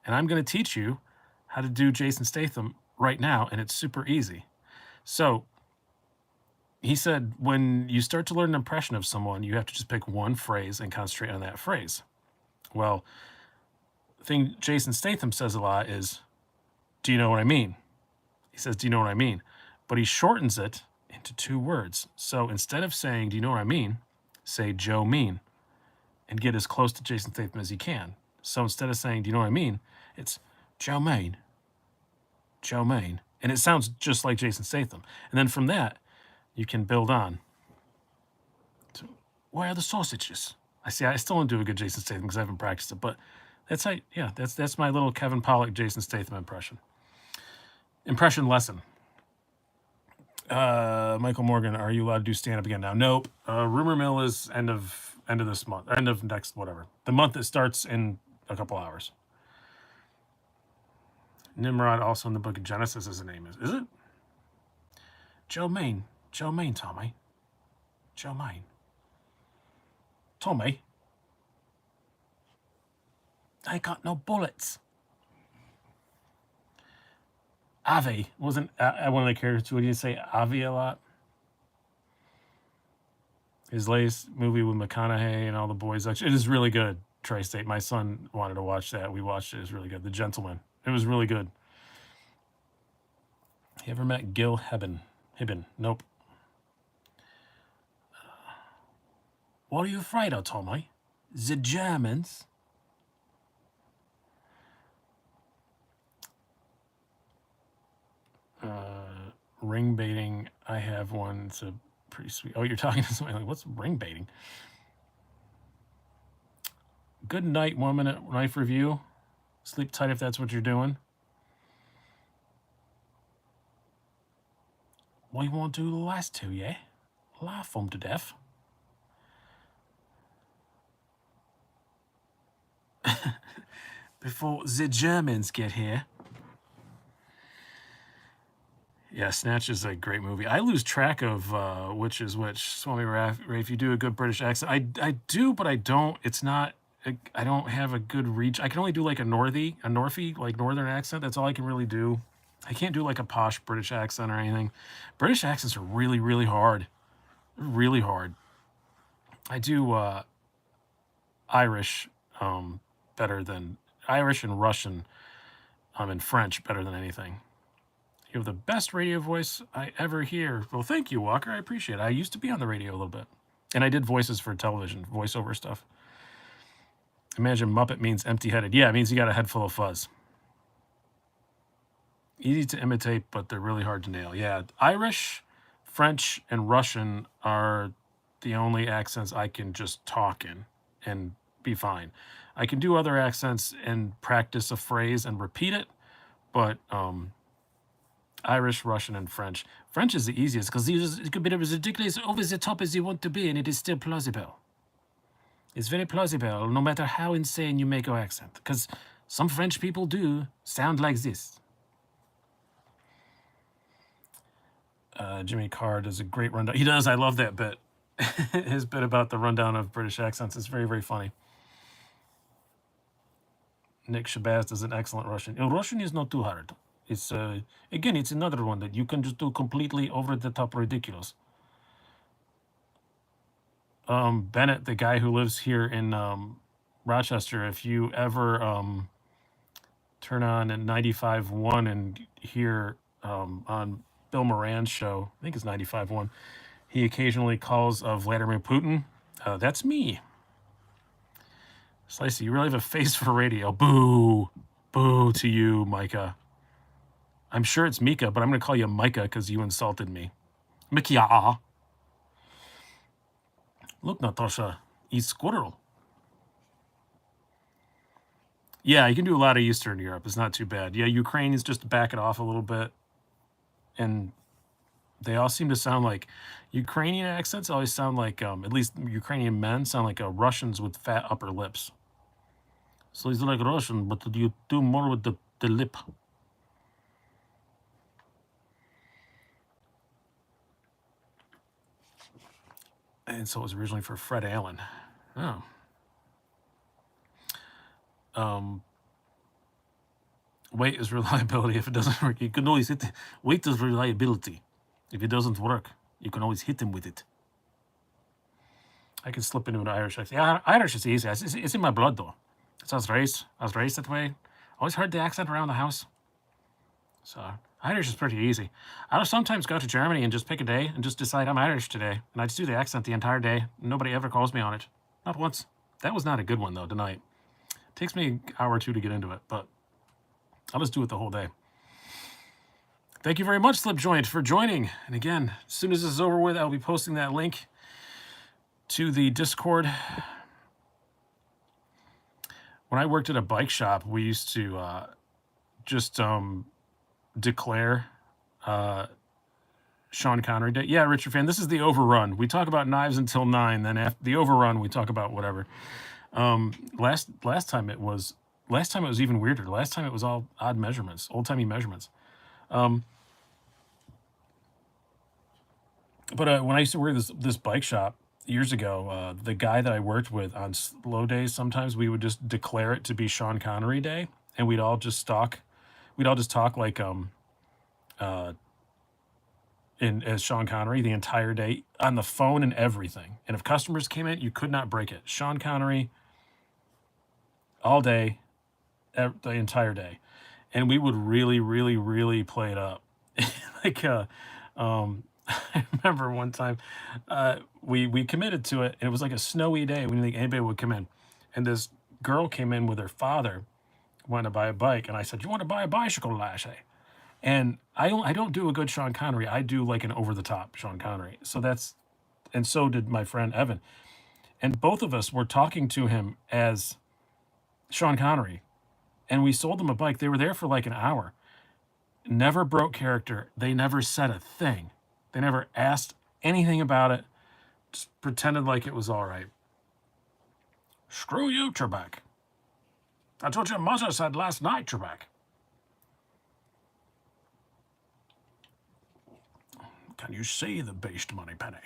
and I'm going to teach you how to do Jason Statham right now, and it's super easy. So he said when you start to learn an impression of someone, you have to just pick one phrase and concentrate on that phrase. Well, the thing Jason Statham says a lot is, do you know what I mean? He says, do you know what I mean? But he shortens it into 2 words. So instead of saying, do you know what I mean? Say Joe Mean and get as close to Jason Statham as you can. So instead of saying, do you know what I mean? It's Joe Mean. Joe Mean. And it sounds just like Jason Statham. And then from that, you can build on. So, where are the sausages? I still don't do a good Jason Statham because I haven't practiced it, but that's that's my little Kevin Pollak Jason Statham impression. Impression lesson. Michael Morgan, are you allowed to do stand-up again now? Nope. Rumor mill is end of this month, end of next whatever. The month that starts in a couple hours. Nimrod, also in the book of Genesis, as the name is. Is it? Joe Main, Tommy. Joe Main. Tommy. I got no bullets. Avi wasn't one of the characters. Would you say Avi a lot? His latest movie with McConaughey and all the boys. Actually, it is really good. Tri-State. My son wanted to watch that. We watched it. It was really good. The Gentleman. It was really good. You ever met Gil Hibben? Nope. What are you afraid of, Tommy? The Germans. Ring baiting. I have one. It's a pretty sweet. Oh, you're talking to somebody like, what's ring baiting? Good night, 1 minute knife review. Sleep tight if that's what you're doing. What do you want to do the last 2, yeah? Laugh them to death. Before the Germans get here. Yeah, Snatch is a great movie. I lose track of which is which. Swami Ray, if you do a good British accent. I do, but I don't. It's not. I don't have a good reach. I can only do like a Northy, like northern accent. That's all I can really do. I can't do like a posh British accent or anything. British accents are really, really hard. Really hard. I do Irish better than Irish and Russian and French better than anything. You have the best radio voice I ever hear. Well, thank you, Walker. I appreciate it. I used to be on the radio a little bit. And I did voices for television, voiceover stuff. Imagine Muppet means empty-headed. Yeah, it means you got a head full of fuzz. Easy to imitate, but they're really hard to nail. Yeah, Irish, French, and Russian are the only accents I can just talk in and be fine. I can do other accents and practice a phrase and repeat it, but Irish, Russian, and French. French is the easiest because it could be as ridiculous over the top as you want to be, and it is still plausible. It's very plausible, no matter how insane you make your accent, because some French people do sound like this. Jimmy Carr does a great rundown. He does. I love that bit. His bit about the rundown of British accents is very, very funny. Nick Shabazz does an excellent Russian. Russian is not too hard. It's again, it's another one that you can just do completely over the top ridiculous. Bennett, the guy who lives here in Rochester, if you ever turn on at 95.1 and hear on Bill Moran's show, I think it's 95.1, he occasionally calls Vladimir Putin. That's me. Slicey, you really have a face for radio. Boo. Boo to you, Micah. I'm sure it's Mika, but I'm going to call you Micah because you insulted me. Mikia. Look, Natasha, he's squirrel. Yeah, you can do a lot of Eastern Europe. It's not too bad. Yeah, Ukraine is just to back it off a little bit. And they all seem to sound like Ukrainian accents always sound like, at least Ukrainian men sound like Russians with fat upper lips. So he's like Russian, but you do more with the lip. And so it was originally for Fred Allen. Oh. Weight is reliability. If it doesn't work, you can always hit it. Weight is reliability. If it doesn't work, you can always hit him with it. I can slip into an Irish accent. Yeah, Irish is easy. It's in my blood, though. So I was raised that way. Always heard the accent around the house. So Irish is pretty easy. I'll sometimes go to Germany and just pick a day and just decide I'm Irish today. And I just do the accent the entire day. Nobody ever calls me on it. Not once. That was not a good one, though, tonight. It takes me an hour or two to get into it, but I'll just do it the whole day. Thank you very much, Slip Joint, for joining. And again, as soon as this is over with, I'll be posting that link to the Discord. When I worked at a bike shop, we used to just declare Sean Connery Day. Yeah, Richard Fan, this is the overrun. We talk about knives until 9. Then after the overrun, we talk about whatever. Last time it was even weirder. Last time it was all odd measurements, old-timey measurements. But when I used to work this bike shop years ago, the guy that I worked with on slow days, sometimes we would just declare it to be Sean Connery Day, and we'd all just talk like as Sean Connery the entire day on the phone and everything. And if customers came in, you could not break it. Sean Connery all day, the entire day, and we would really, really, really play it up. Like I remember one time we committed to it, and it was like a snowy day. We didn't think anybody would come in, and this girl came in with her father, wanted to buy a bike, and I said, "You want to buy a bicycle, Lassie?" And I don't do a good Sean Connery. I do like an over the top Sean Connery. And so did my friend Evan, and both of us were talking to him as Sean Connery, and we sold them a bike. They were there for like an hour. Never broke character. They never said a thing. They never asked anything about it. Just pretended like it was all right. Screw you, Trebek. That's what your mother said last night, Trebek. Can you see the beast, Moneypenny?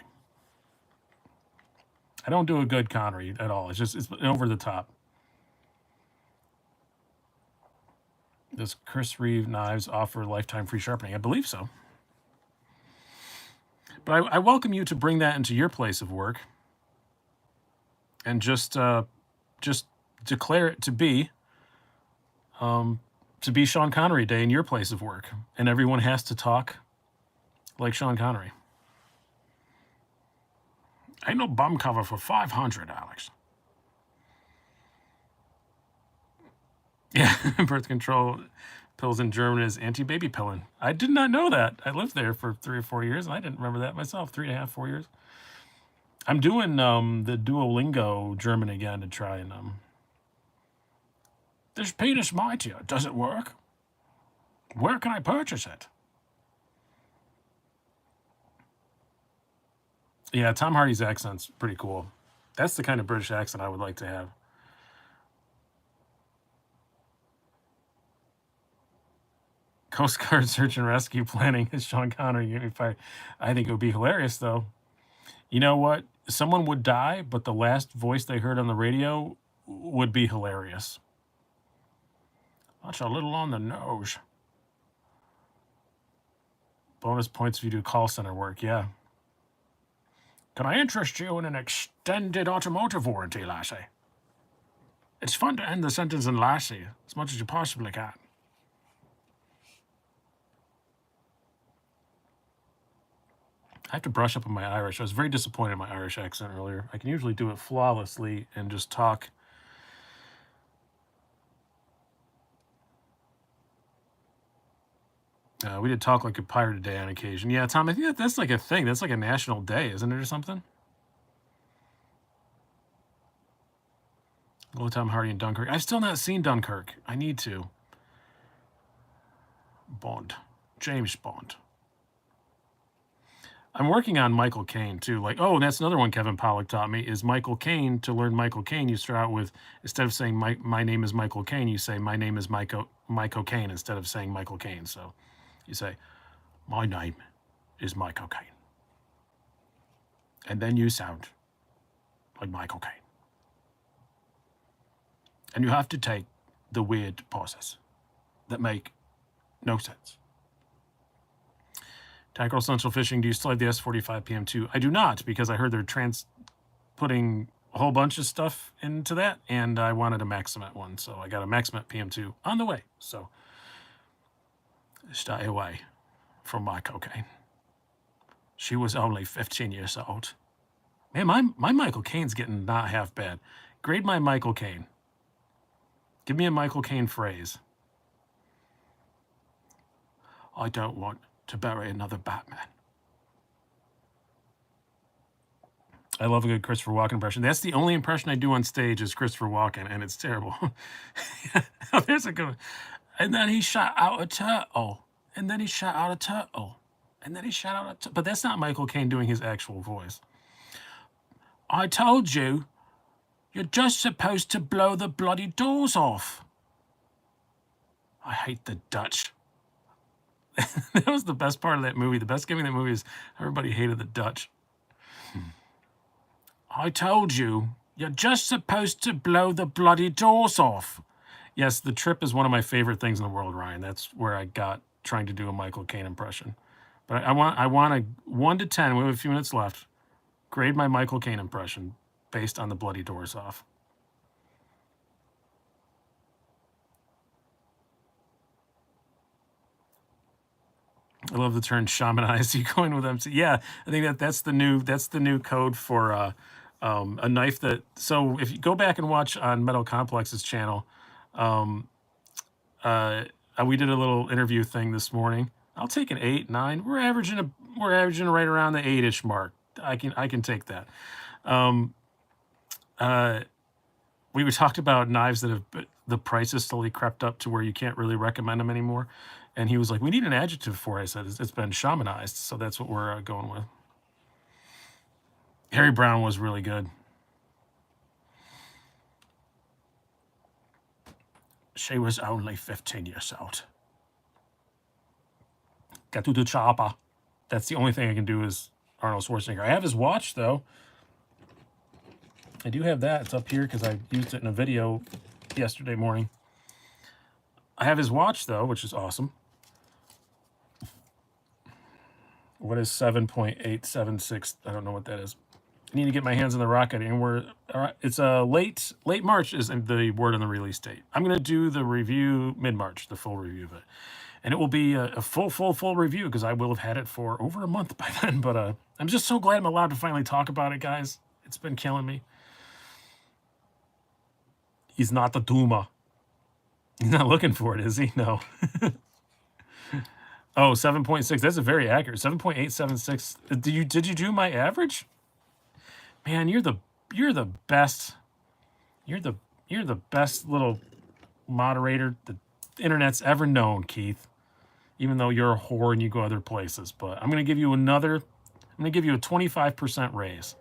I don't do a good Connery at all. It's over the top. Does Chris Reeve knives offer lifetime free sharpening? I believe so. But I welcome you to bring that into your place of work, and just declare it to be Sean Connery Day in your place of work, and everyone has to talk like Sean Connery. Ain't no bum cover for 500, Alex. Yeah, birth control pills in German is anti-baby pilling. I did not know that. I lived there for 3 or 4 years, and I didn't remember that myself. 3.5, 4 years. I'm doing the Duolingo German again to try and This penis mightier. Does it work? Where can I purchase it? Yeah, Tom Hardy's accent's pretty cool. That's the kind of British accent I would like to have. Coast Guard search and rescue planning is Sean Connery getting fired. I think it would be hilarious, though. You know what? Someone would die, but the last voice they heard on the radio would be hilarious. That's a little on the nose. Bonus points if you do call center work, yeah. Can I interest you in an extended automotive warranty, lassie? It's fun to end the sentence in lassie as much as you possibly can. I have to brush up on my Irish. I was very disappointed in my Irish accent earlier. I can usually do it flawlessly and just talk. We did talk like a pirate today on occasion. Yeah, Tom, I think that's like a thing. That's like a national day, isn't it, or something? Hello, Tom Hardy and Dunkirk. I've still not seen Dunkirk. I need to. Bond. James Bond. I'm working on Michael Caine too. Like, oh, that's another one Kevin Pollak taught me is Michael Caine. To learn Michael Caine, you start out with, instead of saying my name is Michael Caine, you say my name is Michael Caine instead of saying Michael Caine. So you say, my name is Michael Caine. And then you sound like Michael Caine. And you have to take the weird pauses that make no sense. Tackle Essential Fishing, do you still have the S45 PM2? I do not, because I heard they're putting a whole bunch of stuff into that, and I wanted a Maximet one, so I got a Maximet PM2 on the way. So stay away from my cocaine. She was only 15 years old. Man, my Michael Caine's getting not half bad. Grade my Michael Caine. Give me a Michael Caine phrase. I don't want to bury another Batman. I love a good Christopher Walken impression. That's the only impression I do on stage is Christopher Walken, and it's terrible. There's a good one. And then he shot out a turtle. And then he shot out a turtle. And then he shot out a turtle. But that's not Michael Caine doing his actual voice. I told you, you're just supposed to blow the bloody doors off. I hate the Dutch. That was the best part of that movie. The best giving that movie is everybody hated the Dutch. I told you, you're just supposed to blow the bloody doors off. Yes, The Trip is one of my favorite things in the world, Ryan. That's where I got trying to do a Michael Caine impression. But I want a 1 to 10. We have a few minutes left. Grade my Michael Caine impression based on the bloody doors off. I love the term shamanized. You going with MC? Yeah, I think that's the new code for a knife that. So if you go back and watch on Metal Complex's channel, we did a little interview thing this morning. I'll take an 8, 9. We're averaging right around the 8-ish mark. I can take that. We talked about knives that have the prices slowly crept up to where you can't really recommend them anymore. And he was like, we need an adjective for it. I said, it's been shamanized. So that's what we're going with. Harry Brown was really good. She was only 15 years old. Got to the chopper. That's the only thing I can do is Arnold Schwarzenegger. I have his watch, though. I do have that. It's up here because I used it in a video yesterday morning. I have his watch, though, which is awesome. What is 7.876? I don't know what that is. I need to get my hands on the rocket, and it's late March is the word on the release date. I'm going to do the review mid-March, the full review of it. And it will be a full review because I will have had it for over a month by then. But I'm just so glad I'm allowed to finally talk about it, guys. It's been killing me. He's not the Duma. He's not looking for it, is he? No. Oh, 7.6. That's a very accurate. 7.876. Did you do my average? Man, you're the best. You're the best little moderator the internet's ever known, Keith. Even though you're a whore and you go other places, but I'm gonna give you a 25% raise.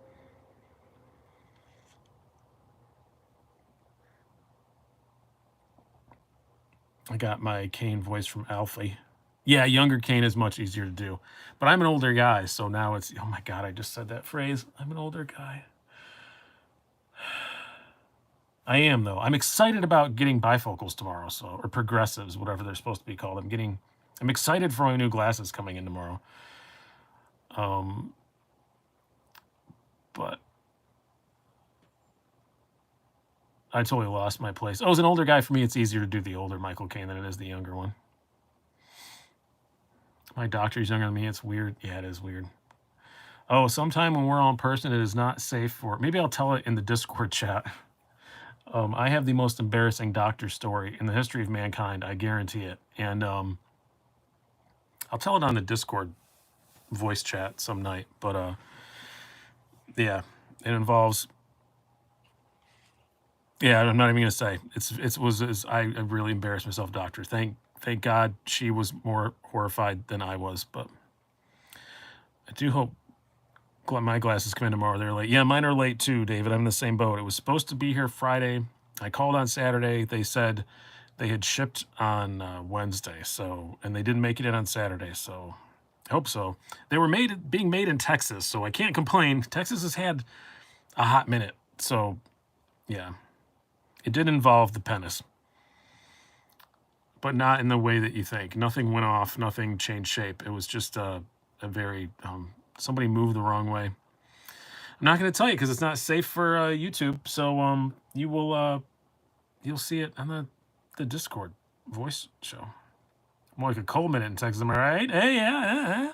I got my Caine voice from Alfie. Yeah, younger Caine is much easier to do. But I'm an older guy, so now it's, oh my God, I just said that phrase. I'm an older guy. I am though. I'm excited about getting bifocals tomorrow, so or progressives, whatever they're supposed to be called. I'm excited for my new glasses coming in tomorrow. But I totally lost my place. Oh, as an older guy, for me, it's easier to do the older Michael Caine than it is the younger one. My doctor's younger than me. It's weird. Yeah, it is weird. Oh, sometime when we're all in person, it is not safe for. Maybe I'll tell it in the Discord chat. I have the most embarrassing doctor story in the history of mankind. I guarantee it. And I'll tell it on the Discord voice chat some night. But yeah, it involves. Yeah, I'm not even gonna say. I really embarrassed myself, doctor. Thank God she was more horrified than I was. But I do hope my glasses come in tomorrow. They're late. Yeah, mine are late too, David. I'm in the same boat. It was supposed to be here Friday. I called on Saturday. They said they had shipped on Wednesday. And they didn't make it in on Saturday. So I hope so. They were being made in Texas, so I can't complain. Texas has had a hot minute. So yeah, it did involve the penis, but not in the way that you think. Nothing went off. Nothing changed shape. It was just a very somebody moved the wrong way. I'm not going to tell you because it's not safe for YouTube. So you'll see it on the Discord voice show. More like a cold minute in Texas, am I right? Hey, yeah.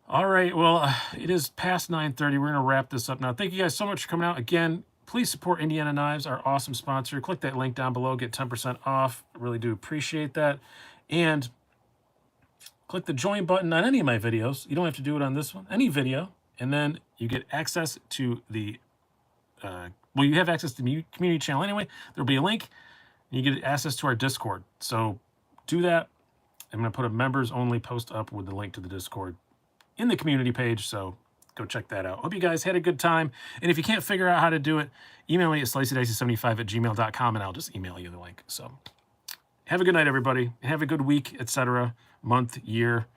All right, well, it is past 9:30. We're going to wrap this up now. Thank you guys so much for coming out. Again, please support Indiana Knives, our awesome sponsor. Click that link down below. Get 10% off. I really do appreciate that. And click the join button on any of my videos. You don't have to do it on this one. Any video. And then you get access to the, you have access to the community channel anyway. There'll be a link. And you get access to our Discord. So do that. I'm going to put a members-only post up with the link to the Discord in the community page. So go check that out. Hope you guys had a good time. And if you can't figure out how to do it, email me at sliceydicy75@gmail.com and I'll just email you the link. So have a good night, everybody. Have a good week, etc. Month, year,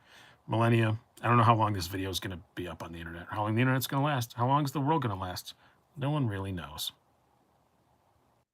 millennia. I don't know how long this video is going to be up on the internet, or how long the internet's going to last. How long is the world going to last? No one really knows.